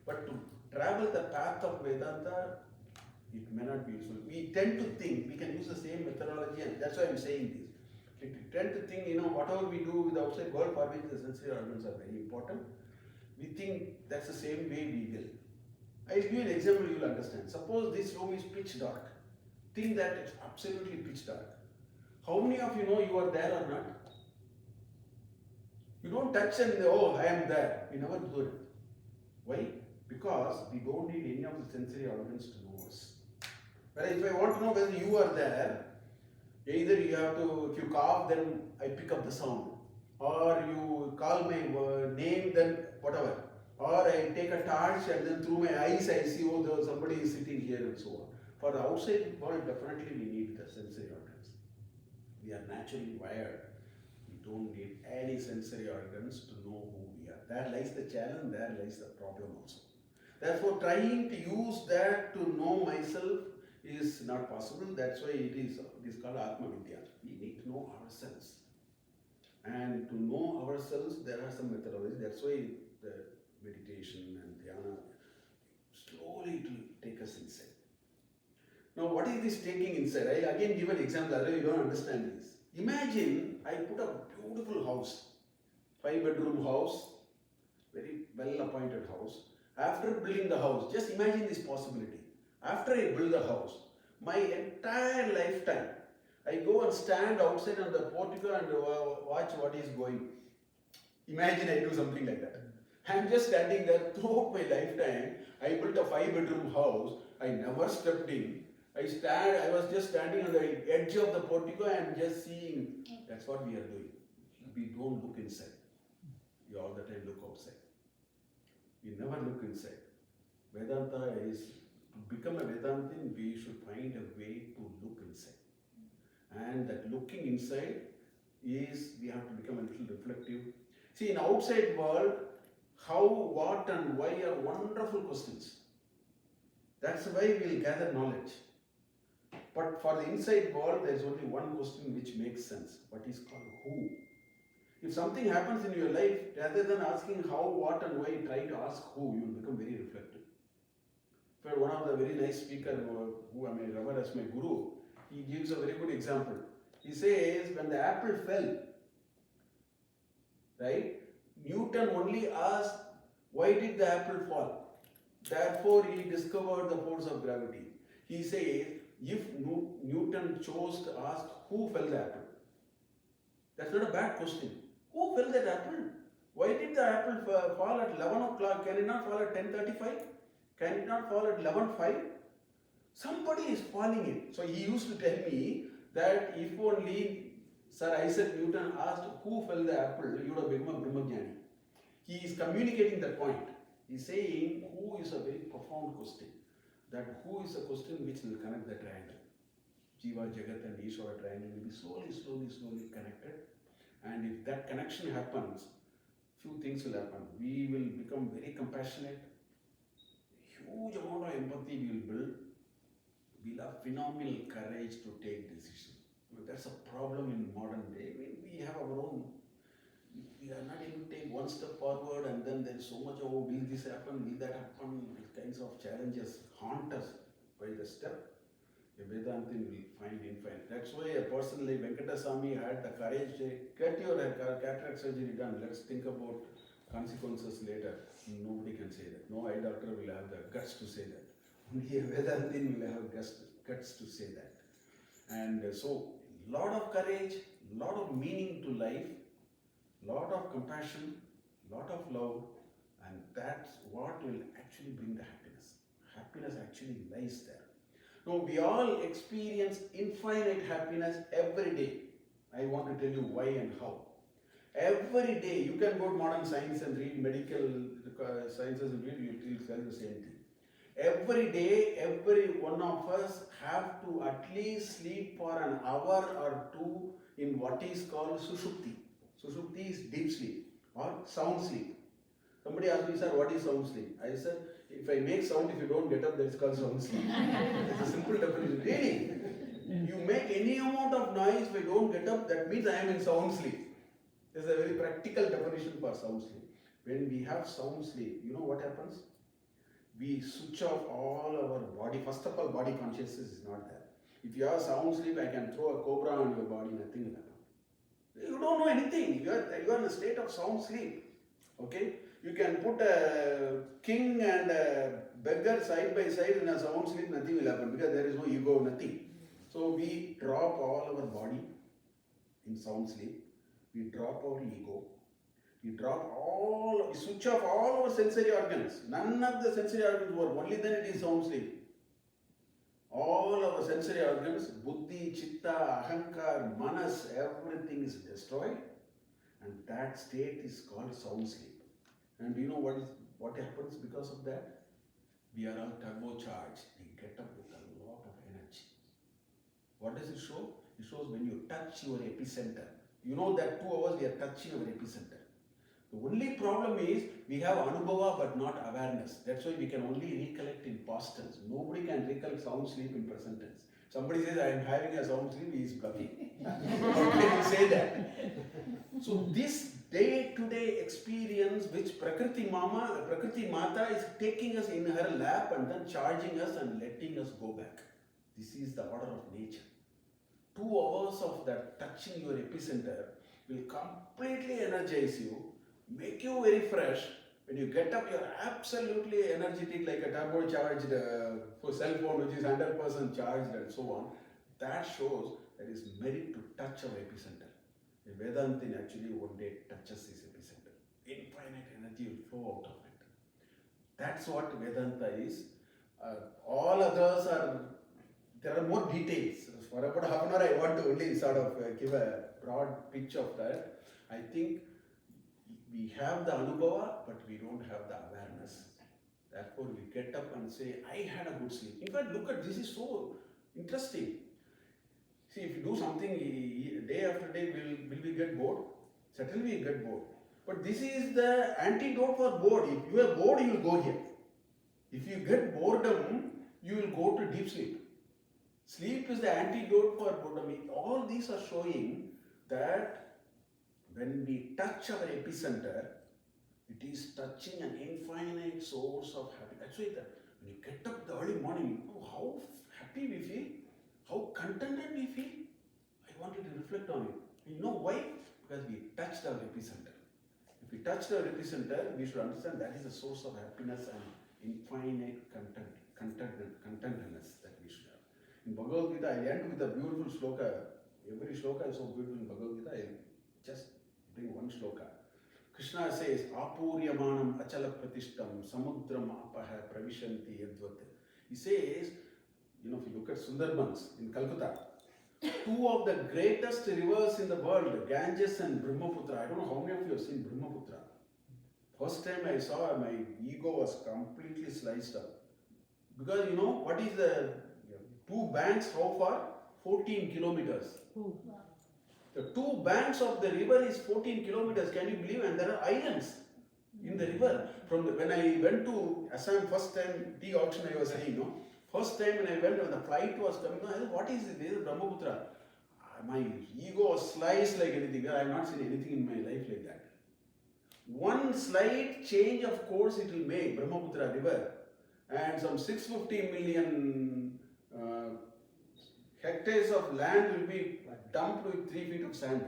Speaker 2: but to travel the path of Vedanta, it may not be useful. We tend to think, we can use the same methodology, and that's why I'm saying this. We tend to think, whatever we do with the outside world, for which the sensory organs are very important, we think that's the same way we will. I'll give you an example, you will understand. Suppose this room is pitch dark. Think that it's absolutely pitch dark. How many of you know you are there or not? You don't touch and I am there. We never do it. Why? Because we don't need any of the sensory organs to know us. Whereas if I want to know whether you are there, either you have to, if you cough, then I pick up the sound. Or you call my name, then whatever. Or I take a torch and then through my eyes I see, somebody is sitting here and so on. For the outside world, definitely we need the sensory organs. We are naturally wired. We don't need any sensory organs to know who we are. There lies the challenge, there lies the problem also. Therefore, trying to use that to know myself is not possible. That's why it is called Atma Vidya. We need to know ourselves. And to know ourselves, there are some methodologies. That's why the meditation and dhyana, slowly it will take us inside. Now, what is this taking inside? I'll again give an example, otherwise you don't understand this. Imagine I put a beautiful house, 5-bedroom house, very well-appointed house. After building the house, just imagine this possibility. After I build the house, my entire lifetime, I go and stand outside on the portico and watch what is going. Imagine I do something like that. I'm just standing there. Throughout my lifetime, I built a 5-bedroom house. I never stepped in. I was just standing on the edge of the portico and just seeing. That's what we are doing. We don't look inside. We all the time look outside. We never look inside. Vedanta is, to become a Vedantin, we should find a way to look inside. And that looking inside is, we have to become a little reflective. See, in outside world, how, what and why are wonderful questions. That's why we'll gather knowledge. But for the inside world, there is only one question which makes sense. What is called who. If something happens in your life, rather than asking how, what and why, try to ask who, you will become very reflective. For one of the very nice speakers who I may regard as my guru, he gives a very good example. He says, when the apple fell, right, Newton only asked, why did the apple fall? Therefore, he discovered the force of gravity. He says, if Newton chose to ask who fell the apple, that's not a bad question. Who fell that apple? Why did the apple fall at 11 o'clock? Can it not fall at 10:35? Can it not fall at 11:05? Somebody is falling it. So he used to tell me that if only Sir Isaac Newton asked who fell the apple, he would have become a Brahmajnani. He is communicating that point. He is saying who is a very profound question. That who is a question which will connect the triangle. Jiva, Jagat and Ishvara triangle will be slowly connected. And if that connection happens, few things will happen. We will become very compassionate. Huge amount of empathy we will build. We'll have phenomenal courage to take decisions. That's a problem in modern day. We have our own. We are not able to take one step forward, and then there is so much, oh, will this happen, will that happen? These kinds of challenges haunt us by the step. A Vedantin will find infinite. That's why a person like Venkatasamy had the courage to get your cataract surgery done. Let's think about consequences later. Nobody can say that. No eye doctor will have the guts to say that. Only a Vedantin will have guts to say that. And so, lot of courage, lot of meaning to life, lot of compassion, lot of love, and that's what will actually bring the happiness. Happiness actually lies there. Now, we all experience infinite happiness every day. I want to tell you why and how. Every day, you can go to modern science and read medical sciences and read, you will tell the same thing. Every day, every one of us have to at least sleep for an hour or two in what is called sushupti. Sushupti is deep sleep or sound sleep. Somebody asked me, sir, what is sound sleep? I said, if I make sound, if you don't get up, that's called sound sleep. It's a simple definition. Really, you make any amount of noise, if I don't get up, that means I am in sound sleep. This is a very practical definition for sound sleep. When we have sound sleep, you know what happens? We switch off all our body. First of all, body consciousness is not there. If you have sound sleep, I can throw a cobra on your body, nothing will happen. You don't know anything. You are in a state of sound sleep. Okay? You can put a king and a beggar side by side in a sound sleep, nothing will happen because there is no ego, nothing. So we drop all our body in sound sleep. We drop our ego. We switch off all our sensory organs. None of the sensory organs work. Only then it is sound sleep. All our sensory organs, buddhi, chitta, ahankar, manas, everything is destroyed. And that state is called sound sleep. And do you know what happens because of that? We are all turbocharged. We get up with a lot of energy. What does it show? It shows when you touch your epicenter. You know that 2 hours we are touching our epicenter. The only problem is we have anubhava but not awareness. That's why we can only recollect in past tense. Nobody can recollect sound sleep in present tense. Somebody says, I am having a sound sleep, he is bluffing. How can you say that? So this day-to-day experience which Prakriti Mata is taking us in her lap and then charging us and letting us go back. This is the order of nature. 2 hours of that touching your epicenter will completely energize you, make you very fresh. When you get up, you are absolutely energetic, like a turbocharged for cell phone, which is 100% charged and so on. That shows that it is merit to touch our epicenter. A Vedantin actually one day touches his epicenter. Infinite energy energy will flow out of it. That's what Vedanta is. All others are, there are more details. For about half an hour, I want to only sort of give a broad pitch of that. I think we have the anubhava, but we don't have the awareness. Therefore, we get up and say, I had a good sleep. In fact, look at this is so interesting. See, if you do something day after day, will we get bored? Certainly we get bored. But this is the antidote for bored. If you are bored, you will go here. If you get boredom, you will go to deep sleep. Sleep is the antidote for boredom. All these are showing that when we touch our epicenter, it is touching an infinite source of happiness. That's why that when you get up the early morning, you know how happy we feel, how contented we feel. I wanted to reflect on it. You know why? Because we touched our epicenter. If we touched our epicenter, we should understand that is the source of happiness and infinite contentedness that we should have. In Bhagavad Gita, I end with a beautiful sloka. Every sloka is so beautiful in Bhagavad Gita. I just bring one sloka. Krishna says, Apuryamanam achala pratishtam samudram apaha pravishanti yadvat. He says, you know, if you look at Sundarbans in Calcutta, two of the greatest rivers in the world, Ganges and Brahmaputra. I don't know how many of you have seen Brahmaputra. First time I saw, my ego was completely sliced up. Because you know, what is the two banks, how far? 14 kilometers. The two banks of the river is 14 kilometers, can you believe? And there are islands in the river. When I went to Assam first time, tea auction I was saying, no? First time when I went, when the flight was coming, I said, what is this? This is Brahmaputra. My ego was sliced like anything. I have not seen anything in my life like that. One slight change of course it will make, Brahmaputra river, and some 650 million hectares of land will be dumped with 3 feet of sand.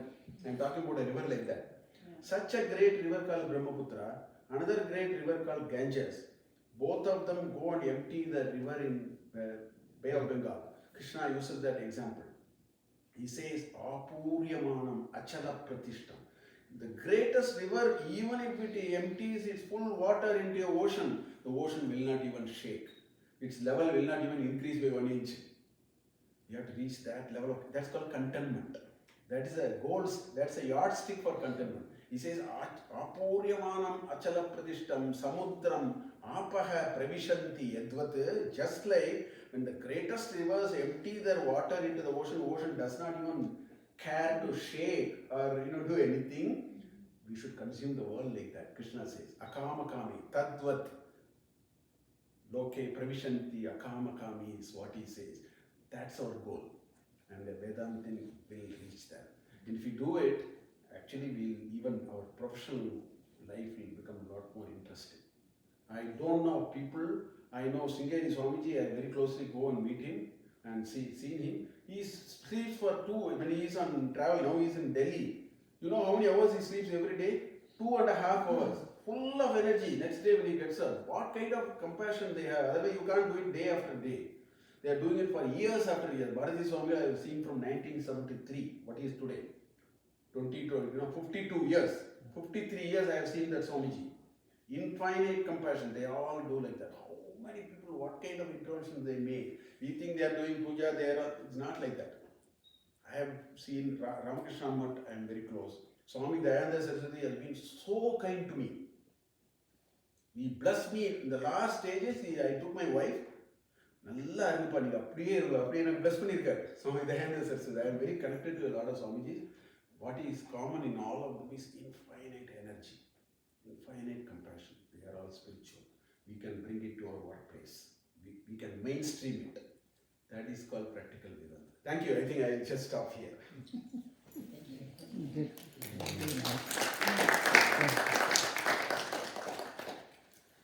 Speaker 2: I am talking about a river like that. Yeah. Such a great river called Brahmaputra, another great river called Ganges. Both of them go and empty the river in Bay of Bengal. Krishna uses that example. He says, Apuryamanam achala pratishtam. The greatest river, even if it empties its full water into the ocean will not even shake. Its level will not even increase by 1 inch. You have to reach that level of, that's called contentment. That is a goal, that's a yardstick for contentment. He says, Apuryamanam achala pratishtam samudram apaha pravishanti yadvat. Just like when the greatest rivers empty their water into the ocean does not even care to shake or do anything. We should consume the world like that. Krishna says, akamakami tadvat loke pravishanti akamakami is what he says. That's our goal, and the Vedanta will reach that. And if we do it, actually our professional life will become a lot more interesting. I don't know people. I know Singeri Swamiji. I very closely go and meet him and seen him. He sleeps for when he is on travel. Now he is in Delhi. You know how many hours he sleeps every day? 2.5 hours. Full of energy. Next day when he gets up. What kind of compassion they have. Otherwise you can't do it day after day. They are doing it for years after years. Bharati Swami I have seen from 1973. What he is today? 52 years. 53 years I have seen that Swamiji. Infinite compassion. They all do like that. How many people, what kind of intervention they make? We think they are doing puja, it's not like that. I have seen Ramakrishna Math, I am very close. Swami Dayananda Saraswati has been so kind to me. He blessed me in the last stages. I took my wife. நல்லா இருக்குப்பா நீங்க அப்படியே எனக்கு bless பண்ணியிருக்காரு Swami Dayananda Saraswati. I am very connected to a lot of Swamijis. What is common in all of them is infinite energy, infinite compassion. They are all spiritual. We can bring it to our workplace. We can mainstream it. That is called practical Vedanta. Thank you. I think I will just stop here.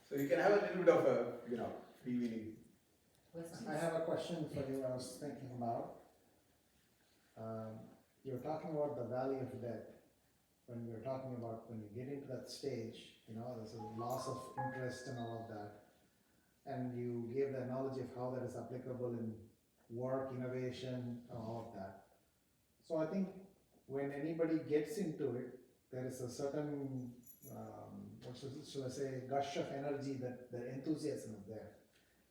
Speaker 2: So you can have a little bit of a freewheeling.
Speaker 3: I have a question for you. I was thinking about. You're talking about the valley of death. When we're talking about when you get into that stage, there's a loss of interest and all of that. And you gave the analogy of how that is applicable in work, innovation, and all of that. So I think when anybody gets into it, there is a certain shall I say, gush of energy, that the enthusiasm is there.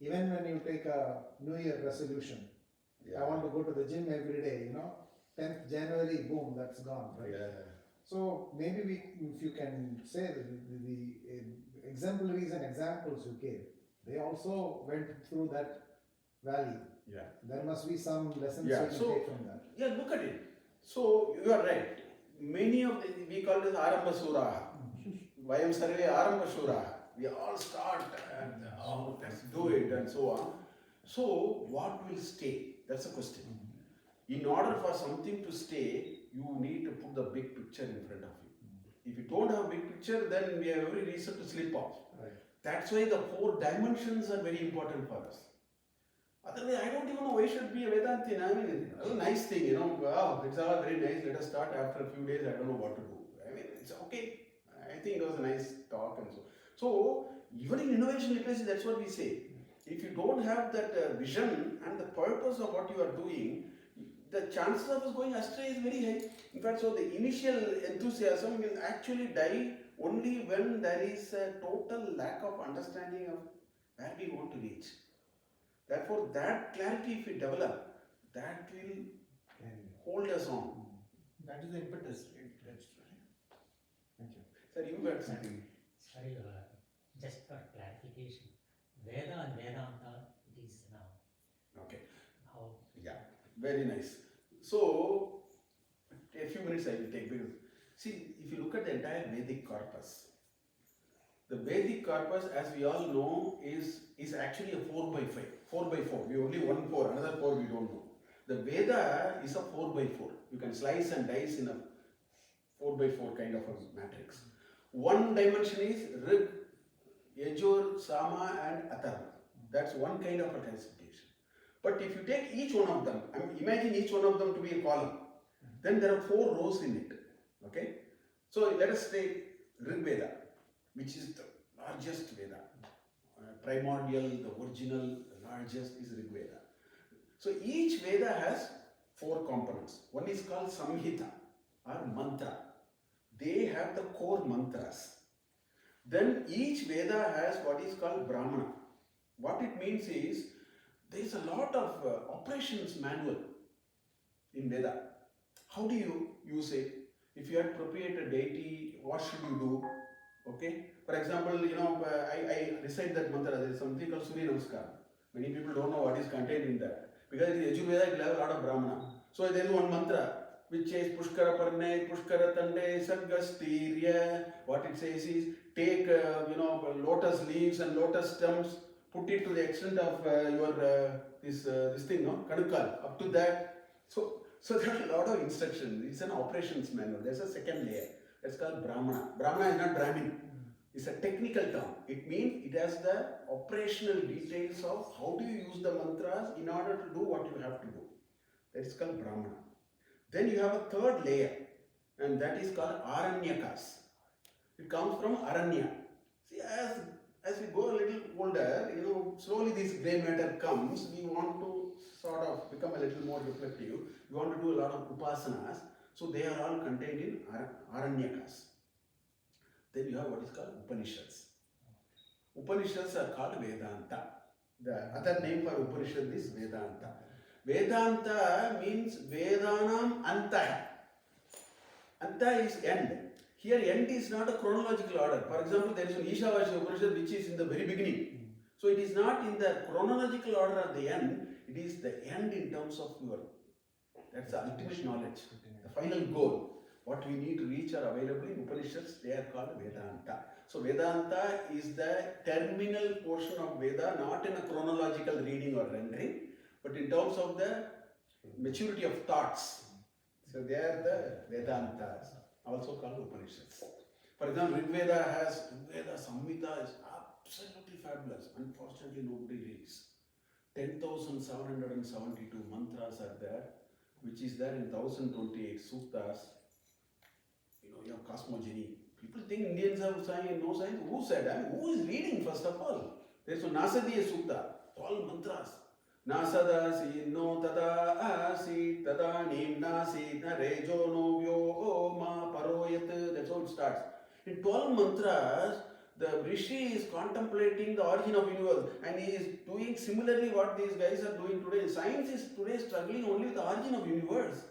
Speaker 3: Even when you take a New Year resolution, I want to go to the gym every day, 10th January, boom, that's gone, right?
Speaker 2: Yeah.
Speaker 3: So maybe if you can say that the exemplaries and examples you gave, they also went through that valley.
Speaker 2: Yeah.
Speaker 3: There must be some lessons
Speaker 2: Yeah,
Speaker 3: we can
Speaker 2: so-
Speaker 3: take from that.
Speaker 2: Yeah, look at it. So you are right. Many of we call it Aramba Suraha. Vayam Sarve Aramba Suraha. We all start and let's do it and so on. So what will stay? That's the question. In order for something to stay, you need to put the big picture in front of you. If you don't have a big picture, then we have every reason to slip off.
Speaker 3: Right.
Speaker 2: That's why the 4 dimensions are very important for us. Otherwise, I don't even know why should be a Vedantin. I mean, it's a nice thing, wow, it's all very nice. Let us start. After a few days, I don't know what to do. I mean, it's okay. I think it was a nice talk and so. So, even in innovation literacy, that's what we say. If you don't have that vision and the purpose of what you are doing, the chances of us going astray is very high. In fact, so the initial enthusiasm will actually die only when there is a total lack of understanding of where we want to reach. Therefore, that clarity if we develop, that will hold us on.
Speaker 1: That is the impetus, right? That's
Speaker 3: Thank you.
Speaker 2: Sir, you got something.
Speaker 4: Sorry, just for clarification, Veda and Vedanta, it is now.
Speaker 2: Okay.
Speaker 4: How?
Speaker 2: Yeah, very nice. So, a few minutes I will take because, see, if you look at the entire Vedic corpus, the Vedic corpus, as we all know, is actually a 4 by 5, 4 by 4. We only 1 4, another 4 we don't know. The Veda is a 4 by 4. You can slice and dice in a 4 by 4 kind of a matrix. One dimension is Rig, Yajur, Sama and Atharva. That's one kind of a classification. But if you take each one of them, I mean, imagine each one of them to be a column, then there are 4 rows in it. Okay? So let us take Rig Veda, which is the largest Veda. Primordial, the original, the largest is Rig Veda. So each Veda has 4 components. One is called Samhita or Mantra. They have the core mantras. Then each Veda has what is called Brahmana. What it means is there is a lot of operations manual in Veda. How do you use it? If you appropriate a deity, what should you do? Okay. For example, I recite that mantra. There is something called Surya Namaskar. Many people don't know what is contained in that. Because in Yajurveda, it will have a lot of Brahmana. So there is one mantra which says Pushkara Parne, Pushkara Tande, Sargastirya. What it says is take lotus leaves and lotus stems, put it to the extent of your this thing, Kadukal, up to that. So there are a lot of instructions. It's an operations manual. There's a second layer. That's called Brahmana. Brahmana is not Brahmin. It's a technical term. It means it has the operational details of how do you use the mantras in order to do what you have to do. That is called Brahmana. Then you have a third layer, and that is called Aranyakas. It comes from Aranya. See, as we go a little older, slowly this grey matter comes. We want to sort of become a little more reflective. We want to do a lot of upasanas. So they are all contained in Aranyakas. Then you have what is called Upanishads. Upanishads are called Vedanta. The other name for Upanishad is Vedanta. Vedanta means Vedanam Antah. Anta is end. Here end is not a chronological order. For example, there is an Ishavasya Upanishad which is in the very beginning. So it is not in the chronological order at the end. It is the end in terms of your. That's the ultimate knowledge. The final goal. What we need to reach are available in Upanishads. They are called Vedanta. So Vedanta is the terminal portion of Veda, not in a chronological reading or rendering, but in terms of the maturity of thoughts. So they are the Vedantas, also called Upanishads. For example, Rig Veda Samhita is absolutely fabulous. Unfortunately, nobody reads. 10,772 mantras are there, which is there in 1028 suttas. You have cosmogony. People think Indians have science, no science. Who said? I mean, who is reading first of all? There is a Nasadiya Sutta, all mantras. Nasadasi no tada asi tada nim nasi na rejo no vyo ma paroyat. That's how it starts. In 12 mantras, the Rishi is contemplating the origin of universe, and he is doing similarly what these guys are doing today. Science is today struggling only with the origin of universe.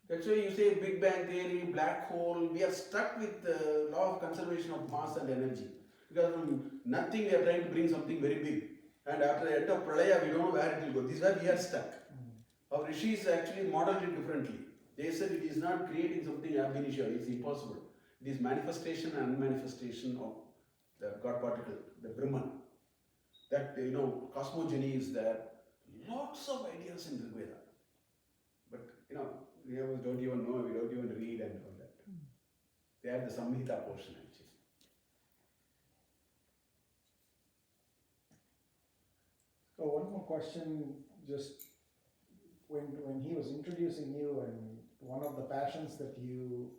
Speaker 2: That's why you say Big Bang theory, black hole. We are stuck with the law of conservation of mass and energy. Because from nothing we are trying to bring something very big. And after the end of Pralaya, we don't know where it will go. This is where we are stuck. Our rishis actually modeled it differently. They said it is not creating something ab initio, it's impossible. It is manifestation and unmanifestation of the God particle, the Brahman. That, cosmogony is there. Lots of ideas in Rig Veda. But, we don't even know, we don't even read and all that. They have the Samhita portion actually.
Speaker 3: So one more question, just when he was introducing you, and one of the passions that you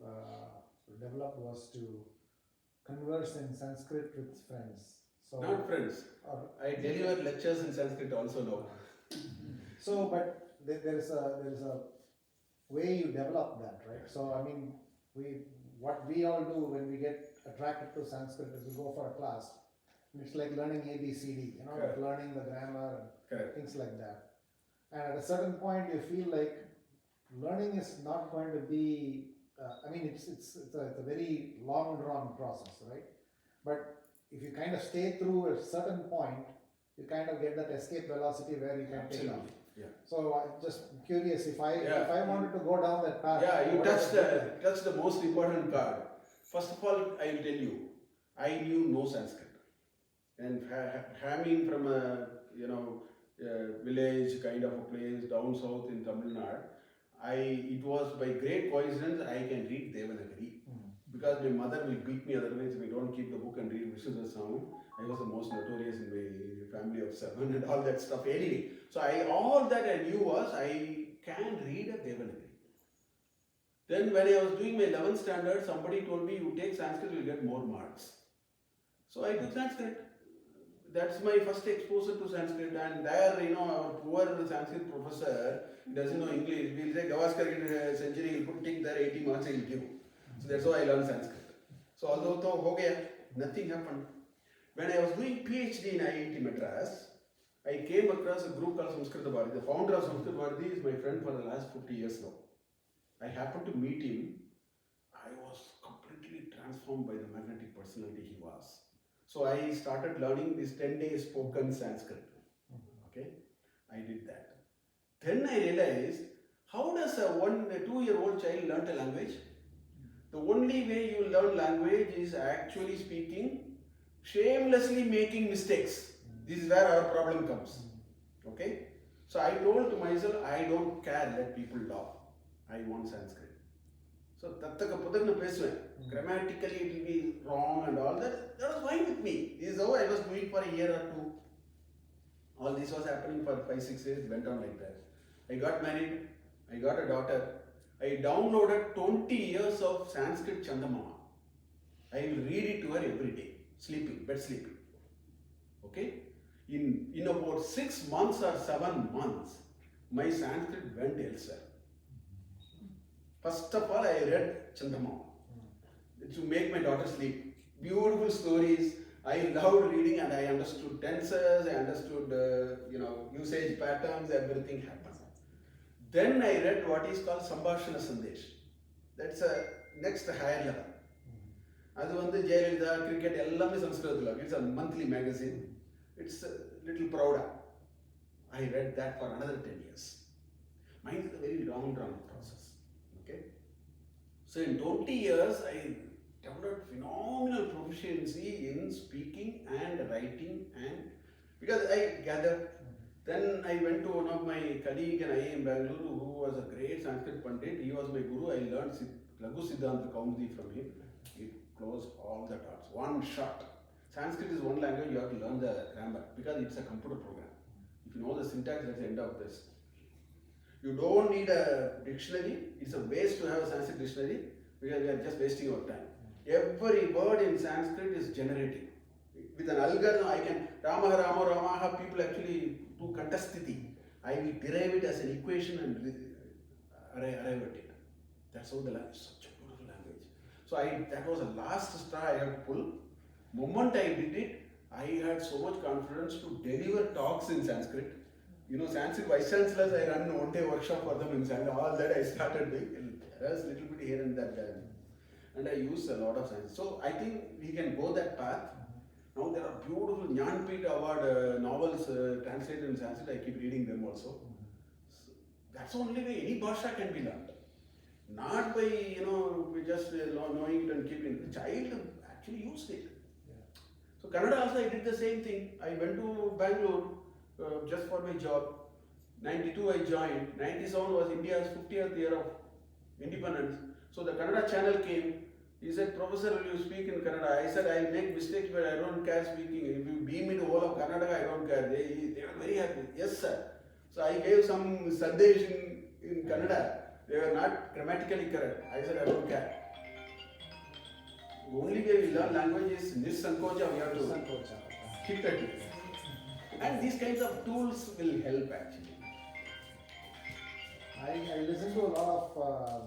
Speaker 3: developed was to converse in Sanskrit with friends. So
Speaker 2: Not friends. I deliver lectures in Sanskrit also now.
Speaker 3: So, but there is a way you develop that, right? So, I mean, what we all do when we get attracted to Sanskrit is we go for a class. It's like learning ABCD,
Speaker 2: Correct.
Speaker 3: like learning the grammar and
Speaker 2: Correct.
Speaker 3: things like that. And at a certain point, you feel like learning is not going to be. It's a very long drawn process, right? But if you kind of stay through a certain point, you kind of get that escape velocity where you can take off.
Speaker 2: Yeah.
Speaker 3: So I'm just curious if I
Speaker 2: Yeah.
Speaker 3: wanted to go down that path.
Speaker 2: Yeah, you
Speaker 3: what
Speaker 2: touched
Speaker 3: would it
Speaker 2: touched the most important card. First of all, I will tell you, I knew no Sanskrit. And having from a village kind of a place down south in Tamil Nadu, it was by great coincidence I can read Devanagari. Because my mother will beat me otherwise if I don't keep the book and read Vishnu Sound. I was the most notorious in my family of 7 and all that stuff. Anyway, so all that I knew was I can read a Devanagari. Then when I was doing my 11th standard, somebody told me, you take Sanskrit, you'll get more marks. So I took Sanskrit. That's my first exposure to Sanskrit, and there, our poor Sanskrit professor doesn't know English. We'll say Gavaskar in a century, he'll put tick there, 80 marks he'll give. So that's how I learned Sanskrit. So although nothing happened. When I was doing PhD in IIT Madras, I came across a group called Samskrita Bharati. The founder of Samskrita Bharati is my friend for the last 50 years now. I happened to meet him. I was completely transformed by the magnetic personality he was. So I started learning this 10-day spoken Sanskrit. Okay, I did that. Then I realized, how does a 2-year-old child learn a language? The only way you learn language is actually speaking, shamelessly making mistakes. This is where our problem comes. Okay? So I told to myself, I don't care, let people laugh. I want Sanskrit. So grammatically it will be wrong and all that. That was fine with me. This is how I was doing for a year or two. All this was happening for 5-6 years, went on like that. I got married, I got a daughter. I downloaded 20 years of Sanskrit Chandamama. I will read it to her every day, bed sleeping. Okay? In about 6 months or 7 months, my Sanskrit went elsewhere. First of all, I read Chandamama to make my daughter sleep. Beautiful stories. I loved reading and I understood tenses, I understood usage patterns, everything happened. Then I read what is called Sambhashana Sandesh. That's a next higher level. That's Jayalalitha, cricket, ellame Sanskrit. It's a monthly magazine. It's a little prouder. I read that for another 10 years. Mine is a very long process. Okay? So in 20 years, I developed phenomenal proficiency in speaking and writing, and because I gathered. Then I went to one of my colleagues in IIM Bangalore who was a great Sanskrit Pandit. He was my guru. I learned Laghu Siddhanta Kaumudi from him. It closed all the dots. One shot. Sanskrit is one language, you have to learn the grammar because it's a computer program. If you know the syntax, that's the end of this. You don't need a dictionary. It's a waste to have a Sanskrit dictionary because we are just wasting our time. Every word in Sanskrit is generating. With an algorithm, I can Rama, Ramaha, people actually do Kantastiti. I will derive it as an equation and arrive at it. That's how the language is such a beautiful language. So that was the last straw I had to pull. Moment I did it, I had so much confidence to deliver talks in Sanskrit. You know, Sanskrit Vice Chancellors, I run one day workshop for them in Sanskrit. All that I started doing. There's a little bit here and there. And I use a lot of Sanskrit. So I think we can go that path. Now there are beautiful Jnanpith Award novels translated in Sanskrit. I keep reading them also. So that's the only way any bhasha can be learned. Not by, just knowing it and keeping it. The child actually used it. So Kannada also I did the same thing. I went to Bangalore just for my job. 92 I joined. 97 was India's 50th year of independence. So the Kannada channel came. He said, Professor, will you speak in Kannada? I said, I make mistakes, but I don't care speaking. If you beam me to whole of Kannada, I don't care. They were very happy. Yes, sir. So I gave some sandesh in Kannada. They were not grammatically correct. I said, I don't care. The only way we learn language is nisankocha, we have to keep at it. And these kinds of tools will help actually.
Speaker 3: I listened to a lot of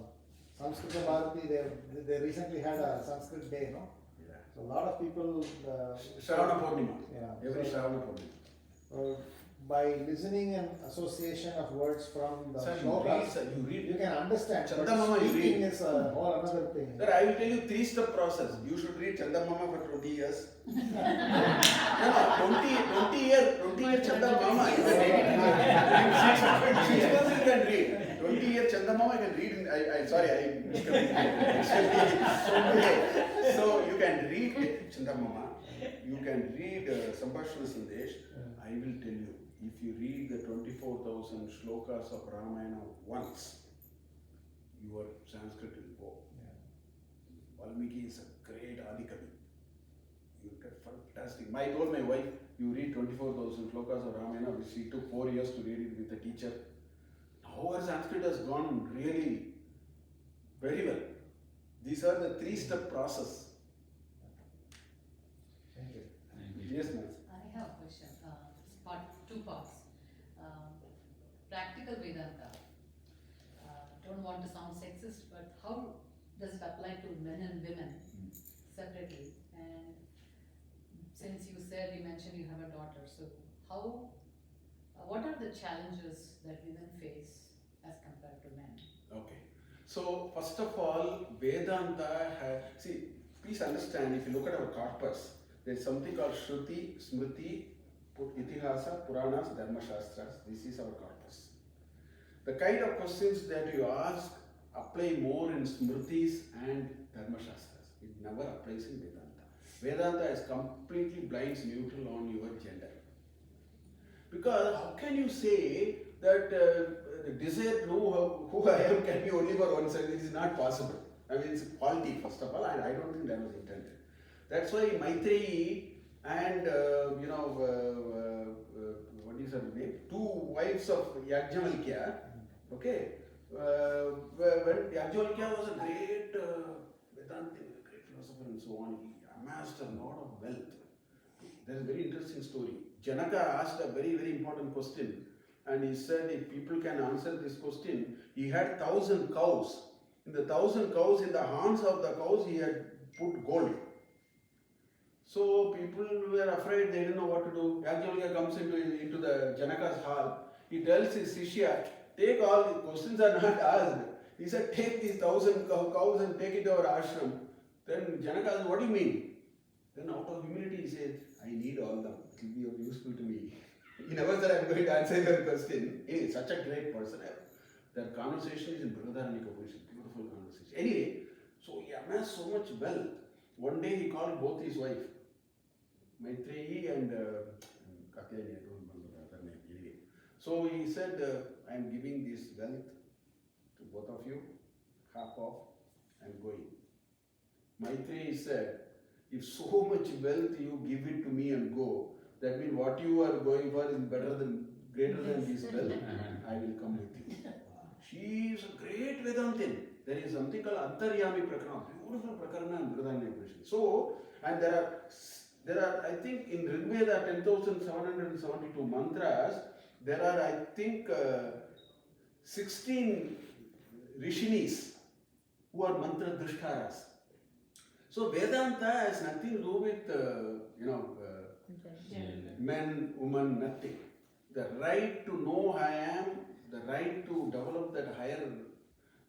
Speaker 3: Sanskrit Bharati. They recently had a Sanskrit day, no?
Speaker 2: Yeah.
Speaker 3: So a lot of people.
Speaker 2: Shravana Purnima.
Speaker 3: Yeah.
Speaker 2: Every Shravana Purnima.
Speaker 3: By listening and association of words from the
Speaker 2: Sir,
Speaker 3: shlokas,
Speaker 2: you read.
Speaker 3: you can understand.
Speaker 2: Chandamama,
Speaker 3: But
Speaker 2: you
Speaker 3: speaking
Speaker 2: read.
Speaker 3: is a whole another thing.
Speaker 2: Sir, I will tell you 3-step process. You should read Chandamama for 20 years. No, 20 years Chandamama. 6 months you can read. 20 years Chandamama you can read in, So you can read Chandamama. You can read Sambhashana Sandesh. I will tell you, if you read the 24,000 shlokas of Ramayana once, your Sanskrit will go. Valmiki is a great Adikavi. You get fantastic. I told my wife, you read 24,000 shlokas of Ramayana, which she took 4 years to read it with a teacher. Now her Sanskrit has gone really very well. These are the 3-step process.
Speaker 3: Thank you.
Speaker 2: Yes, ma'am.
Speaker 5: I have a question. Two parts. Practical Vedanta. Don't want to sound sexist, but how does it apply to men and women separately? And since you mentioned you have a daughter, so what are the challenges that women face as compared to men?
Speaker 2: Okay. So, first of all, Vedanta has, please understand, if you look at our corpus, there is something called Shruti, Smriti, Itihasa, Puranas, Dharma Shastras. This is our corpus. The kind of questions that you ask apply more in Smritis and Dharma Shastras. It never applies in Vedanta. Vedanta is completely blinds neutral on your gender. Because how can you say that the desire to know who I am can be only for one side? It is not possible. I mean, it's a quality, first of all, and I don't think that was intended. That's why Maitreyi and, what is her name? 2 wives of Yajnavalkya, okay? When Yajnavalkya was a great Vedantin, a great philosopher and so on, he amassed a lot of wealth. There is a very interesting story. Janaka asked a very, very important question, and he said if people can answer this question, he had 1,000 cows. In the 1,000 cows, in the horns of the cows, he had put gold. So people were afraid, they didn't know what to do. Yajnavalkya comes into the Janaka's hall. He tells his Shishya, take all the questions are not asked. He said, take these 1,000 cows and take it to our ashram. Then Janaka said, what do you mean? Then out of humility he said, I need all of them. It will be of useful to me. He never said, I'm going to answer your question. He is such a great person. That conversation is in Brihadaranyaka Upanishad. Beautiful conversation. Anyway, so he amassed so much wealth. One day he called both his wife, Maitreyi and Katyayani, I don't remember the other name. Anyway. So he said, I am giving this wealth to both of you, half off, and going. Maitreyi said, if so much wealth you give it to me and go, that means what you are going for is greater than this wealth, I will come with you. She is a great Vedantin. There is something called Antaryami Prakarana, beautiful Prakarana in Brihadaranyaka Upanishad. So, and there are, I think in Rigveda 10,772 mantras, there are, I think, 16 Rishinis who are mantra drishtaras. So Vedanta has nothing to do with, men, woman, nothing. The right to know I am, the right to develop that higher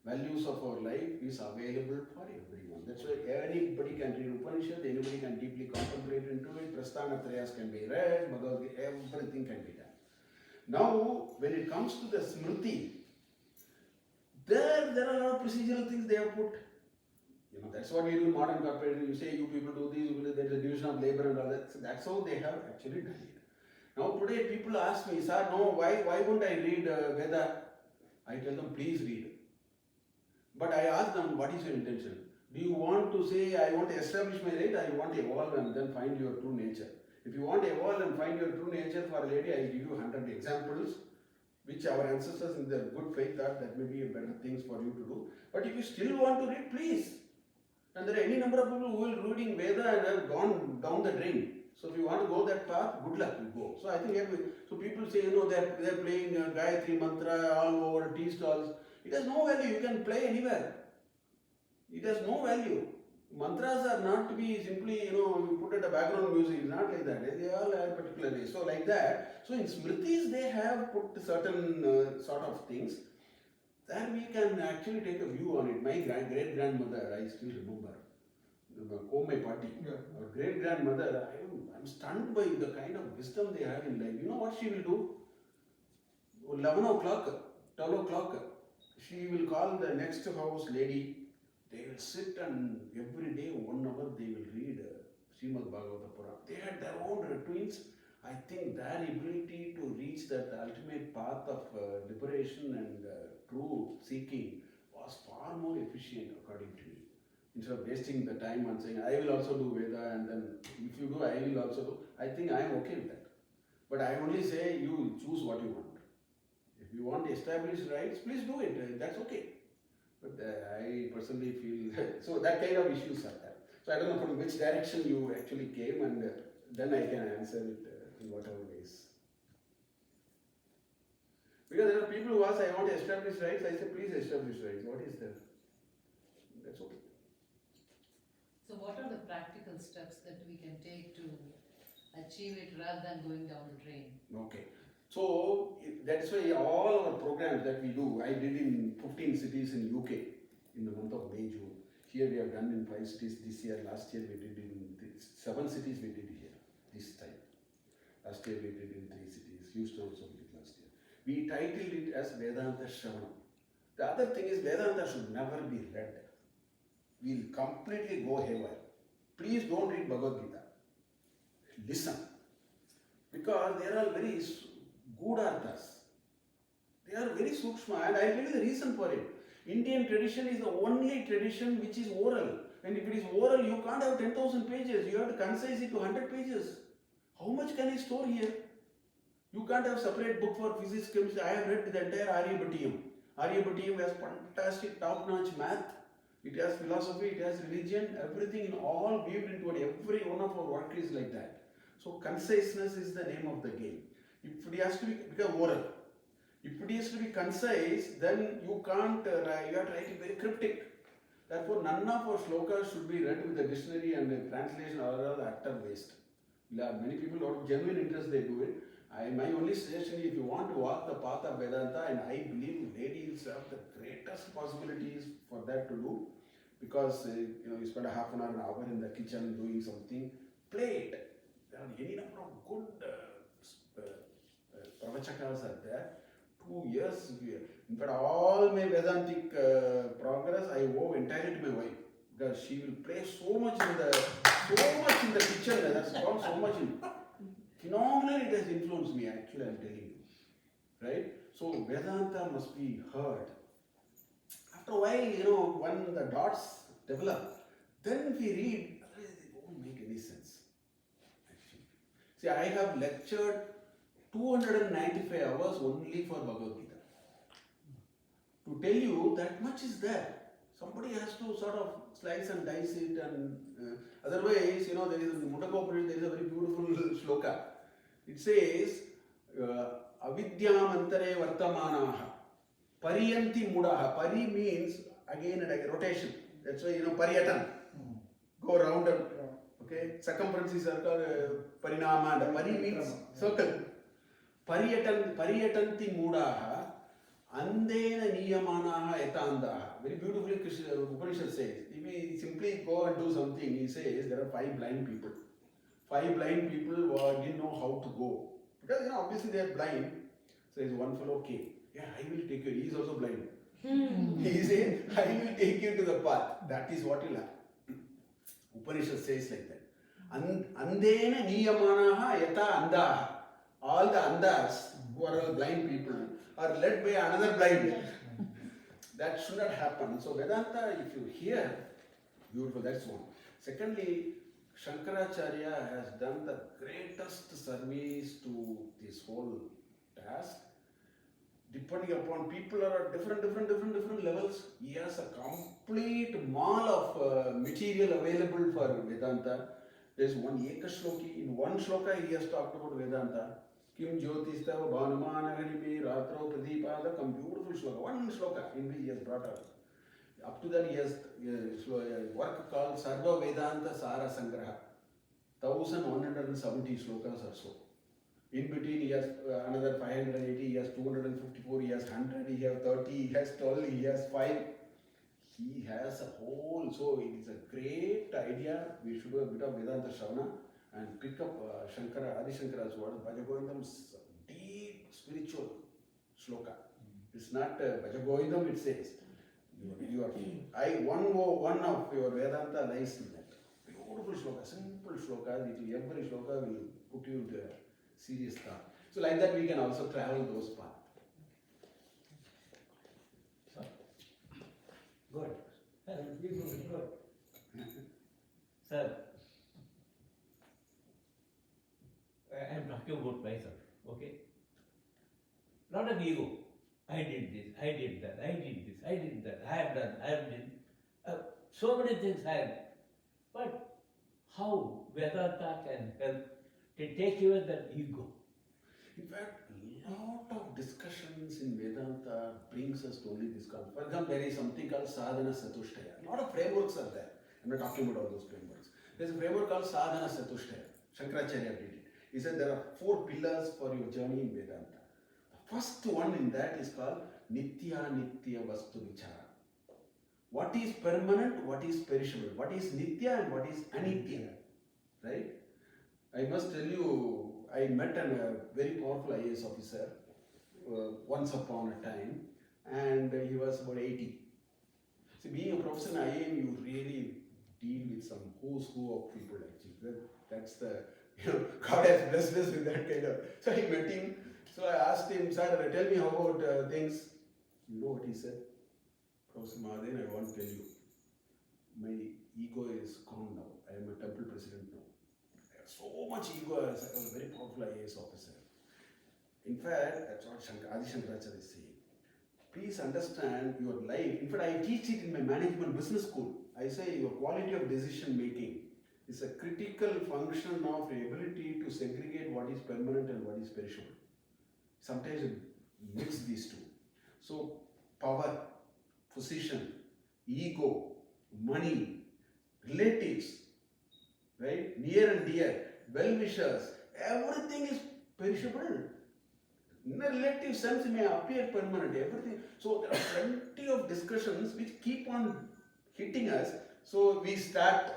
Speaker 2: values of our life is available for everyone. That's why anybody can read Upanishad, anybody can deeply contemplate into it, Prasthanatrayas can be read, Bhagavad Gita, everything can be done. Now, when it comes to the Smriti, there are a lot of procedural things they have put. That's what we do in modern corporate. You say you people do this, there's a division of labor and all that. So that's how they have actually done it. Now today people ask me, sir, no, why won't I read Veda? I tell them, please read. But I ask them, what is your intention? Do you want to say, I want to establish my right, or you want to evolve and then find your true nature? If you want to evolve and find your true nature, for a lady, I give you 100 examples, which our ancestors in their good faith thought that may be better things for you to do. But if you still want to read, please. And there are any number of people who will reading Veda and have gone down the drain. So if you want to go that path, good luck, you go. So I think so people say, they're playing Gayatri Mantra all over tea stalls. It has no value. You can play anywhere. It has no value. Mantras are not to be simply, you put it a background music. It's not like that. They all are particularly. So like that. So in Smritis, they have put certain sort of things. Then we can actually take a view on it. My great-grandmother, I still remember, Komai Party, our great-grandmother, I'm stunned by the kind of wisdom they have in life. You know what she will do? 11 o'clock, 12 o'clock, she will call the next house lady. They will sit and every day 1 hour they will read Srimad Bhagavata Purana. They had their own routines. I think their ability to reach that ultimate path of liberation and true seeking was far more efficient according to me. Instead of wasting the time on saying, I will also do Veda and then if you do, I will also do. I think I am okay with that. But I only say you choose what you want. If you want established rights, please do it. That's okay. But I personally feel, so that kind of issues are there. So I don't know from which direction you actually came and then I can answer it in whatever ways. Because there are people who ask, I want to establish rights. I say, please establish rights. What is that? That's okay.
Speaker 5: So what are the practical steps that we can take to achieve it rather than going down the drain?
Speaker 2: Okay. So that's why all our programs that we do, I did in 15 cities in UK in the month of May, June. Here we have done in 5 cities this year. Last year we did in 7 cities we did here this time. Last year we did in 3 cities. Houston also we did last year. We titled it as Vedanta Shravanam. The other thing is Vedanta should never be read. We'll completely go haywire. Please don't read Bhagavad Gita. Listen. Because they are all very good arthas. They are very sukshma and I'll tell you the reason for it. Indian tradition is the only tradition which is oral. And if it is oral, you can't have 10,000 pages. You have to concise it to 100 pages. How much can I store here? You can't have separate book for physics, chemistry. I have read the entire Aryabhatiyam. Aryabhatiyam has fantastic top-notch math. It has philosophy, it has religion, everything in all weaved into it. Every one of our work is like that. So conciseness is the name of the game. If it has to become oral, if it is to be concise, then you can't, you have to write it very cryptic. Therefore, none of our shlokas should be read with a dictionary and a translation or the utter waste. Many people out of genuine interest they do it. My only suggestion is if you want to walk the path of Vedanta, and I believe ladies have the greatest possibilities for that to do, because you spend a half an hour in the kitchen doing something, play it. There are any number of good pravachakas are there. 2 years, in fact, all my Vedantic progress I owe entirely to my wife, because she will play so much in the kitchen. That's got so much in. Phenomenally, it has influenced me. Actually, I'm telling you, right? So Vedanta must be heard. After a while, when the dots develop, then we read, it won't make any sense. Actually, see, I have lectured 295 hours only for Bhagavad Gita. To tell you that much is there. Somebody has to sort of slice and dice it, and otherwise, there is in Mundaka, there is a very beautiful shloka. It says, avidyamantare vartamanaha, pariyanti mudaha. Pari means again and again rotation. That's why, paryatan. go round and, okay, circumferences are called parinama, and pari means circle. Pariyatanti moodaha, andena niyamanaha etandaha. Very beautifully Upanishad says, if we simply go and do something, he says there are 5 blind people. 5 blind people who didn't know how to go. Because obviously they are blind. So there's one fellow came. Yeah, I will take you. He is also blind. He said, I will take you to the path. That is what will happen. Upanishad says like that. Andena niyamanaha yata andaha. All the andas who are all blind people are led by another blind. That should not happen. So Vedanta, if you hear, beautiful, that's one. Secondly, Shankaracharya has done the greatest service to this whole task. Depending upon people are at different levels, he has a complete mall of material available for Vedanta. There is one Eka Shloki. In one shloka he has talked about Vedanta. Kim Jyotistava Bhanumanagari Ratro Pradipadakam, beautiful shloka. One shloka in which he has brought up. Up to that he has a work called Sarva Vedanta Sara Sangraha. 1170 shlokas or so. In between he has another 580, he has 254, he has 100, he has 30, he has 12, he has 5. He has a whole, so it is a great idea. We should do a bit of Vedanta Shravana and pick up Shankara, Adi Shankara's words. Bhajagovindam's deep spiritual shloka. It's not Bhajagovindam, it says. One of your Vedanta lies in that. Beautiful shloka, simple shloka. Every shloka will put you into a serious thought. So like that we can also travel those paths.
Speaker 4: Good. Good. Sir, I am talking about myself, okay? Lot of ego. I did this, I did that, I did this, I did that, I have done, I have done. So many things I have. But how Vedanta can help to take away that ego?
Speaker 2: In fact, a lot of discussions in Vedanta brings us to only this concept. For example, there is something called sadhana satushtaya. A lot of frameworks are there. I'm not talking about all those frameworks. There's a framework called sadhana satushtaya. Shankaracharya did it. He said there are 4 pillars for your journey in Vedanta. The first one in that is called nitya nitya vastu vichara. What is permanent, what is perishable, what is nitya and what is anitya. Right? I must tell you, I met a very powerful IAS officer once upon a time, and he was about 80. See, being a professor in IAM, you really deal with some who's who of people actually. That's the, God has blessed us with that kind of. So I met him, so I asked him, sir, tell me how about things. You know what he said? Professor Mahadevan, I want to tell you, my ego is gone now. I am a temple president now. So much ego as I was a very powerful IAS officer. In fact, that's what Adi Shankaracharya is saying. Please understand your life. In fact, I teach it in my management business school. I say your quality of decision making is a critical function of your ability to segregate what is permanent and what is perishable. Sometimes it mix these two. So, power, position, ego, money, relatives, right? Near and dear, well-wishers, everything is perishable. In a relative sense, it may appear permanent, everything. So there are plenty of discussions which keep on hitting us. So we start,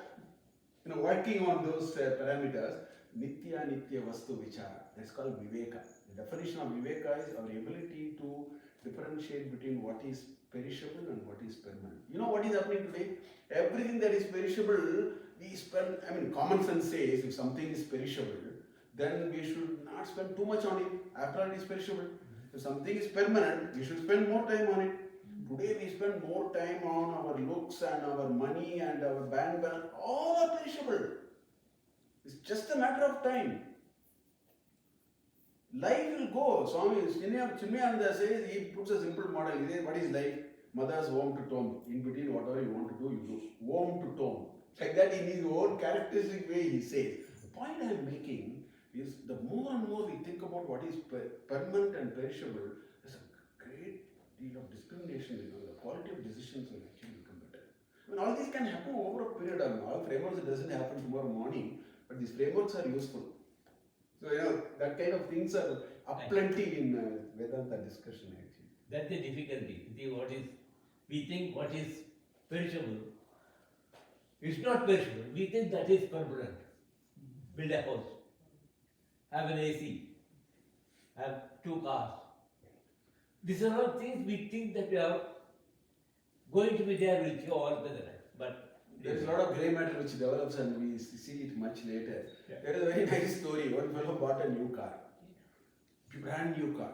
Speaker 2: working on those parameters. Nitya nitya vastu vichara. That's called viveka. The definition of viveka is our ability to differentiate between what is perishable and what is permanent. You know what is happening today? Everything that is perishable, we spend, common sense says if something is perishable, then we should not spend too much on it. After all, it is perishable. If something is permanent, we should spend more time on it. Today we spend more time on our looks and our money and our bank balance. All are perishable. It's just a matter of time. Life will go. Swami Chinmayananda says, he puts a simple model. He says, what is life? Mother's home to tomb. In between, whatever you want to do, you do. Home to tomb. Like that, in his own characteristic way, he says. The point I am making is the more and more we think about what is permanent and perishable, there's a great deal of discrimination. The quality of decisions will actually become better. I mean, all these can happen over a period of all frameworks. It doesn't happen tomorrow morning, but these frameworks are useful. So that kind of things are aplenty in Vedanta discussion actually.
Speaker 4: That's the difficulty. We think what is perishable is not perishable. We think that is permanent. Build a house, have an AC, have 2 cars. These are all things we think that we are going to be there with you all the time. But
Speaker 2: There is a lot of grey matter which develops and we see it much later.
Speaker 4: Yeah.
Speaker 2: There is a very nice story. One fellow bought a new car, brand new car.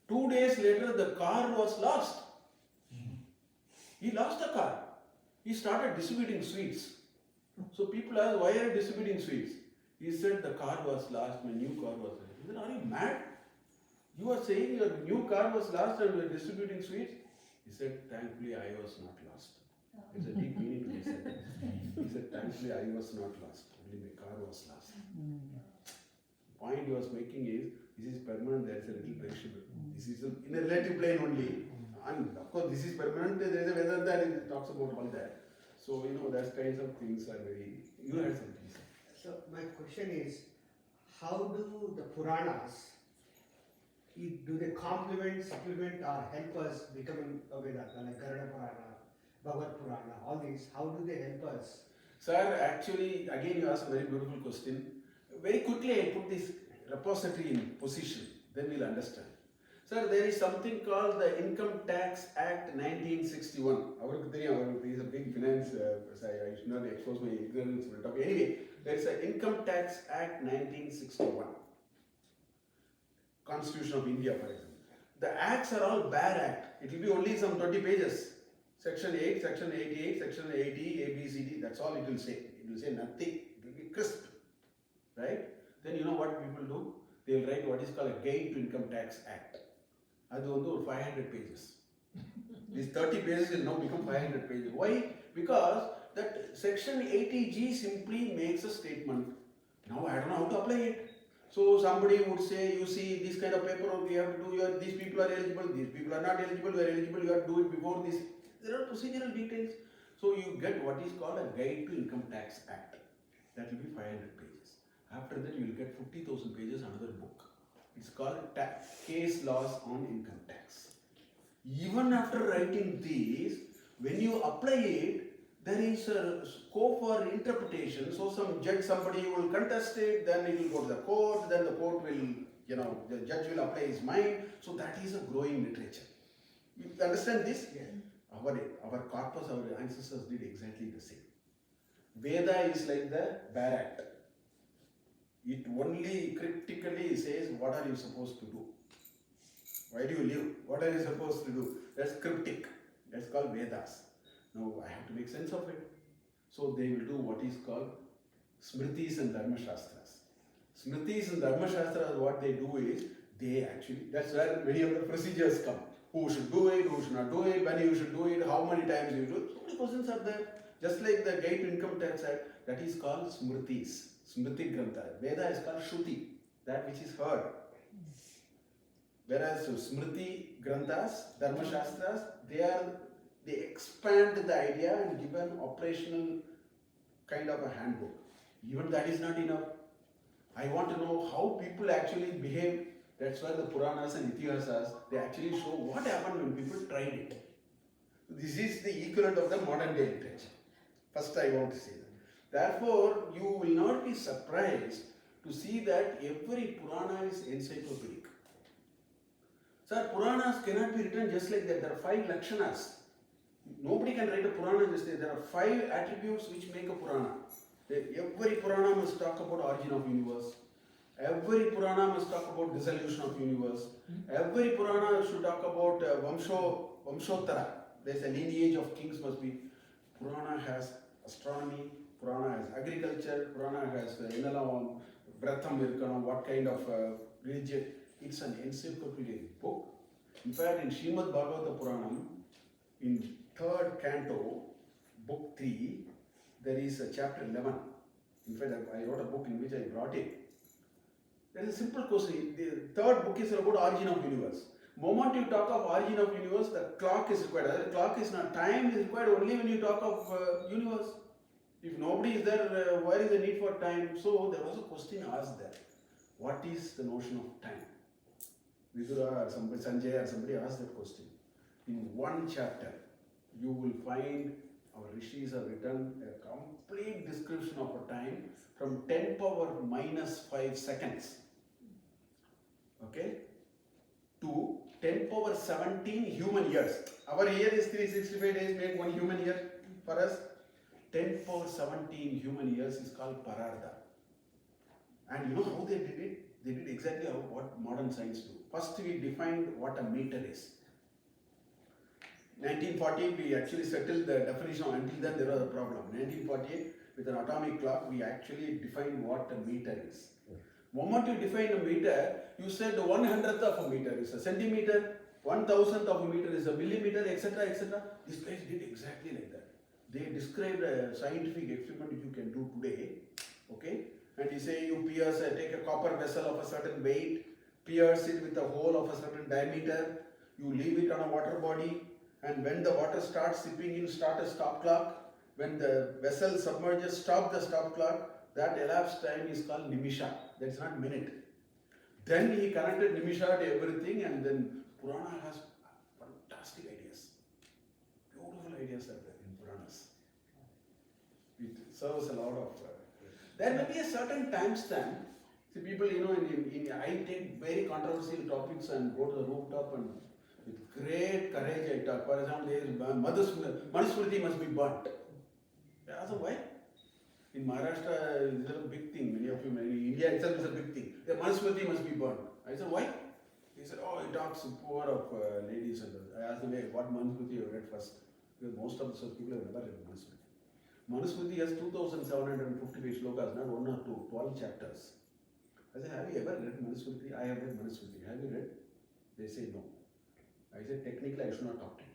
Speaker 2: 2 days later, the car was lost. He lost the car. He started distributing sweets. So people asked, why are you distributing sweets? He said, the car was lost, my new car was lost. He said, are you mad? You are saying your new car was lost and you are distributing sweets? He said, thankfully I was not lost. There's a deep meaning to this sentence. He said, thankfully I was not lost, only my car was lost. The point he was making is, this is permanent, there is a little perishable. This is in a relative plane only. And of course, this is permanent, there is a Vedanta and it talks about all that. So, that kinds of things are very, you had something.
Speaker 6: So my question is, how do the Puranas, do they complement, supplement or help us becoming a Vedanta, like Garuda Purana, Bhagavad Purana, all these, how do they help us?
Speaker 2: Sir, actually, again you asked a very beautiful question. Very quickly I put this repository in position, then we'll understand. Sir, there is something called the Income Tax Act 1961. He is a big finance, I should not expose my ignorance for the topic. Anyway, there is an Income Tax Act 1961. Constitution of India, for example. The acts are all bare act. It will be only some 20 pages. Section 8, Section 88, Section 80, A, B, C, D, that's all it will say. It will say nothing. It will be crisp. Right? Then you know what people do? They will write what is called a Guide to Income Tax Act. That is 500 pages. These 30 pages will now become 500 pages. Why? Because that Section 80G simply makes a statement. Now I don't know how to apply it. So somebody would say, you see, this kind of paperwork we have to do, these people are eligible, these people are not eligible, we are eligible, you have to do it before this. There are procedural details. So you get what is called a Guide to Income Tax Act. That will be 500 pages. After that you will get 50,000 pages, another book. It's called Case Laws on Income Tax. Even after writing these, when you apply it, there is a scope for interpretation. So somebody will contest it, then it will go to the court, then the court will, the judge will apply his mind. So that is a growing literature. You understand this?
Speaker 6: Yeah.
Speaker 2: Our corpus, our ancestors did exactly the same. Veda is like the Barat. It only critically says, what are you supposed to do? Why do you live? What are you supposed to do? That's cryptic. That's called Vedas. Now I have to make sense of it. So they will do what is called Smritis and Dharma Shastras. Smritis and Dharma Shastras, what they do is, that's where many of the procedures come. Who should do it, who should not do it, when you should do it, how many times you do it. So many questions are there. Just like the Guide to Income Tax Act, that is called Smritis. Smriti Grantha. Veda is called Shruti, that which is heard. Whereas Smriti Granthas, Dharma Shastras, they expand the idea and give an operational kind of a handbook. Even that is not enough. I want to know how people actually behave. That's why the Puranas and Itihasas, they actually show what happened when people tried it. This is the equivalent of the modern day literature. First I want to say that. Therefore, you will not be surprised to see that every Purana is encyclopedic. Sir, Puranas cannot be written just like that. There are 5 Lakshanas. Nobody can write a Purana just like that. There are 5 attributes which make a Purana. Every Purana must talk about origin of universe. Every Purana must talk about dissolution of universe. Every Purana should talk about Vamshottara. There is a lineage of kings must be. Purana has astronomy, Purana has agriculture, Purana has Vratham Irkanam, what kind of religion. It's an encyclopedic book. In fact, in Srimad Bhagavata Puranam, in 3rd canto, book 3, there is a chapter 11. In fact, I wrote a book in which I brought it. There is a simple question. The 3rd book is about origin of universe. Moment you talk of origin of universe, the clock is required. The clock is not, time is required only when you talk of universe. If nobody is there, where is the need for time? So there was a question asked there. What is the notion of time? Vidura or somebody, Sanjay or somebody asked that question. In one chapter, you will find our rishis have written a complete description of a time from 10 power minus 5 seconds, okay, to 10 power 17 human years. Our year is 365 days, make one human year for us. 10 power 17 human years is called Parartha. And you know how they did it? They did exactly what modern science do. First we defined what a meter is. 1940 we actually settled the definition. Until then there was a problem. 1948 with an atomic clock we actually defined what a meter is. Moment you define a meter, you said 1/100th of a meter is a centimeter, 1,000th of a meter is a millimeter, etc. etc. These guys did exactly like that. They described a scientific experiment you can do today, okay? And you say you pierce, take a copper vessel of a certain weight, pierce it with a hole of a certain diameter, you leave it on a water body, and when the water starts sipping in, start a stop clock. When the vessel submerges, stop the stop clock. That elapsed time is called nimisha. That's not minute. Then he connected nimisha to everything, and then Purana has fantastic ideas. Beautiful ideas are there in Puranas. It serves a lot of. There may be a certain timestamp. See, people, you know, I take very controversial topics and go to the rooftop and with great courage I talk. For example, there is Manusmriti must be burnt. I asked why? In Maharashtra, it's a big thing. Many of you, India itself is a big thing. The Manusmriti must be burnt. I said, why? He said, oh, it talks poor of ladies. And I asked him, hey, what Manusmriti you read first? Because most of the people have never read Manusmriti. Manusmriti has 2,755 shlokas, not 1 or 2, 12 chapters. I said, have you ever read Manusmriti? I have read Manusmriti. Have you read? They say no. I said, technically I should not talk to you.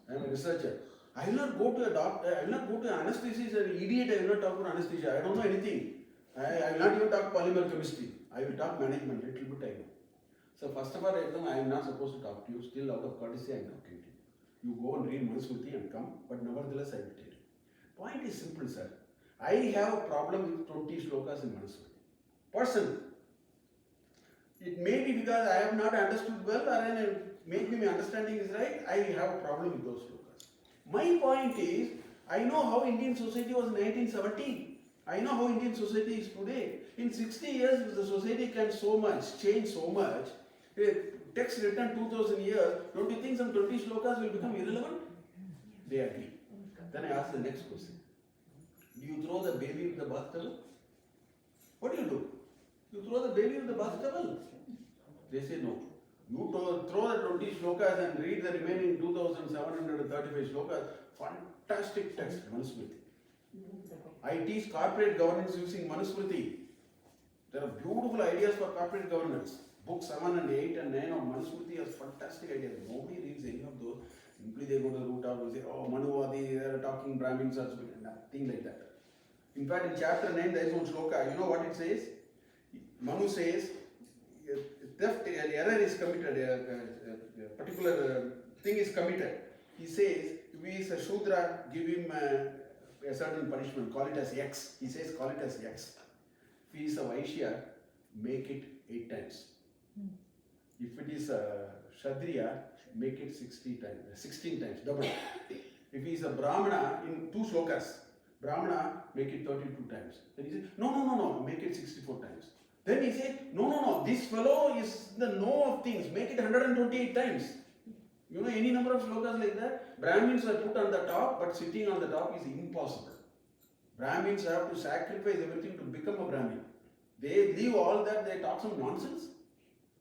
Speaker 2: I am a researcher. I will not go to a doctor, I will not go to an anesthetist, an idiot, I will not talk about anesthesia. I don't know anything. I will not even talk polymer chemistry. I will talk management, little bit I know. So first of all, I am not supposed to talk to you. Still out of courtesy I am talking to you. You go and read Manusmriti and come, but nevertheless I will tell you. Point is simple, sir. I have a problem with 20 shlokas in Manusmriti. Personally. It may be because I have not understood well, or maybe my understanding is right, I have a problem with those shlokas. My point is, I know how Indian society was in 1917. I know how Indian society is today. In 60 years, the society can so much, change so much. A text written 2000 years, don't you think some 20 shlokas will become irrelevant? They agree. Then I ask the next question. Do you throw the baby with the bath towel? What do? You throw the baby with the bath towel? They say no. You throw the 20 shlokas and read the remaining 2,735 shlokas. Fantastic text, Manusmriti. I teach corporate governance using Manusmriti. There are beautiful ideas for corporate governance. Book 7 and 8 and 9 of Manusmriti has fantastic ideas. Nobody reads any of those. Simply they go to the rooftop and say, oh, Manuvadi, they are talking Brahmins, nothing like that. In fact, in chapter 9, there is one shloka. You know what it says? Manu says, theft, an error is committed, a particular thing is committed. He says, if he is a Shudra, give him a certain punishment, call it as X. He says, call it as X. If he is a Vaishya, make it 8 times. If it is a Kshatriya, make it 16 times, double. If he is a Brahmana, in 2 shlokas, Brahmana, make it 32 times. Then he says, no, make it 64 times. Then he said, no, this fellow is the know of things, make it 128 times. You know any number of shlokas like that? Brahmins are put on the top, but sitting on the top is impossible. Brahmins have to sacrifice everything to become a Brahmin. They leave all that, they talk some nonsense.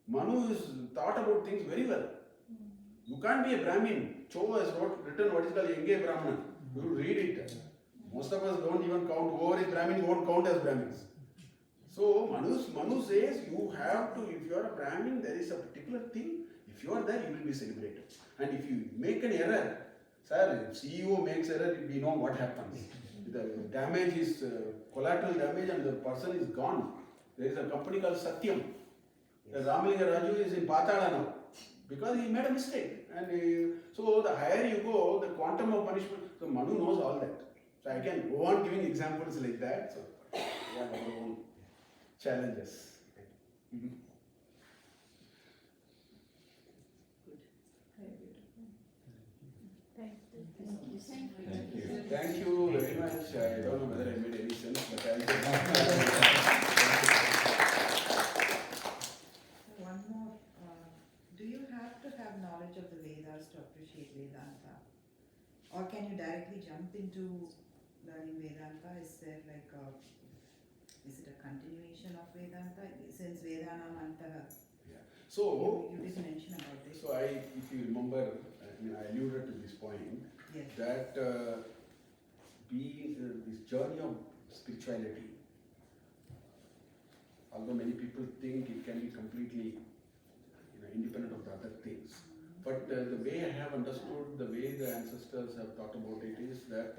Speaker 2: Manu is thought about things very well. You can't be a Brahmin. Cho has written what is called Yenge Brahmana. You read it. Most of us don't even count. Whoever is Brahmin won't count as Brahmins. So Manu says you have to, if you are a Brahmin, there is a particular thing. If you are there, you will be celebrated. And if you make an error, sir, if CEO makes error, we know what happens. The damage is collateral damage and the person is gone. There is a company called Satyam. Ramalinga Raju is in Patala now because he made a mistake. And so the higher you go, the quantum of punishment. So Manu knows all that. So I can go on giving examples like that. So we have our own challenges. Mhm. Thank you very much. I don't know whether I made any sense, but I'll
Speaker 7: One more, do you have to have knowledge of the Vedas to appreciate Vedanta? Or can you directly jump into learning Vedanta? Is there like a, is it a continuation of Vedanta? Since Vedanam Antara,
Speaker 2: So,
Speaker 7: you did mention about it.
Speaker 2: so if you remember, I alluded to this point,
Speaker 7: Yes.
Speaker 2: that this journey of spirituality, although many people think it can be completely independent of the other things, but the way I have understood, the way the ancestors have thought about it is that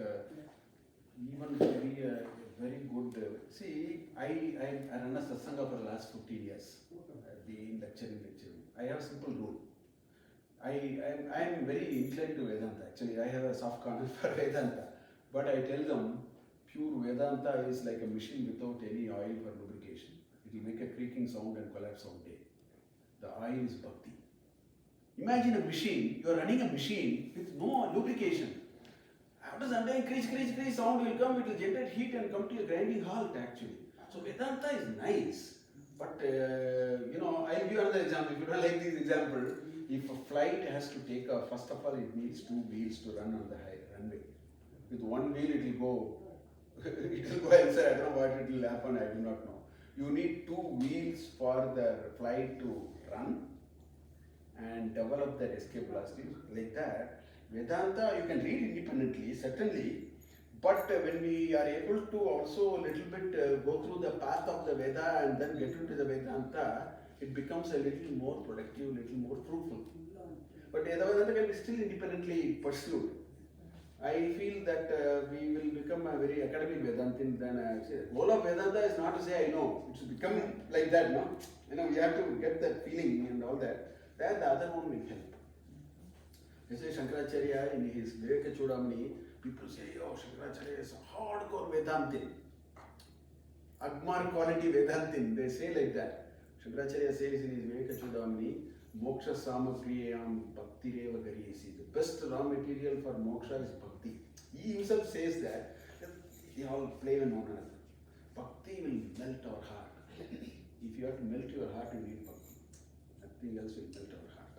Speaker 2: even to be a very good, see, I run a satsanga for the last 15 years, being lecturing. I have a simple rule. I am very inclined to Vedanta. Actually, I have a soft corner for Vedanta. But I tell them, pure Vedanta is like a machine without any oil for lubrication. It will make a creaking sound and collapse someday. The oil is bhakti. Imagine a machine, you are running a machine with no lubrication. After some time, screech, sound will come, it will generate heat and come to a grinding halt actually. So Vedanta is nice. But, I'll give you another example. If you don't like this example, if a flight has to take off, first of all, it needs 2 wheels to run on the runway. With 1 wheel, it will go inside. I don't know what it will happen, I do not know. You need 2 wheels for the flight to run and develop that escape velocity. Like that, Vedanta, you can read independently, certainly. But when we are able to also a little bit go through the path of the Veda and then get into the Vedanta, it becomes a little more productive, little more fruitful. But Vedanta can be still independently pursued. I feel that we will become a very academic Vedantin than a goal of Vedanta is not to say I know. It's become like that, no? You have to get that feeling and all that. Then the other one will help. They say Shankaracharya in his Viveka Chudamani, people say, oh, Shankaracharya is a hardcore Vedantin. Agmar quality Vedantin, they say like that. Shankaracharya says in his Viveka Chudamani, Moksha Samagriyam Bhakti Reva Gariyasi. The best raw material for moksha is bhakti. He himself says that they all play with one another. Bhakti will melt our heart. If you have to melt your heart, you need bhakti. Nothing else will melt our heart.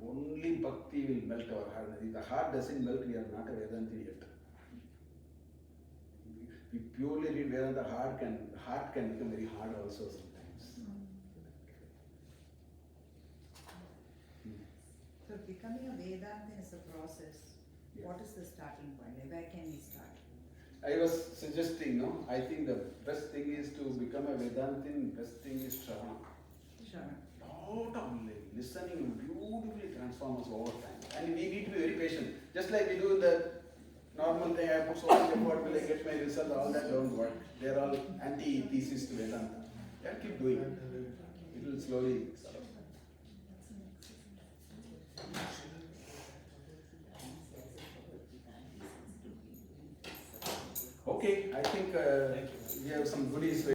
Speaker 2: Only bhakti will melt our heart. If the heart doesn't melt, we are not a Vedanti yet. If we purely read Vedanta, heart can become very hard also sometimes.
Speaker 7: So becoming a Vedantin is a process.
Speaker 2: Yeah.
Speaker 7: What is the starting point? Like where can we start?
Speaker 2: I was suggesting, no? I think the best thing is to become a Vedantin, best thing is Shravana.
Speaker 7: Sure.
Speaker 2: Lot of listening beautifully transforms us over time. And we need to be very patient. Just like we do the normal thing, I put so much effort, will I get my result, all that don't work. They are all antithesis to Vedanta. You have to keep doing it. It will slowly sort of. Okay, I think we have some goodies.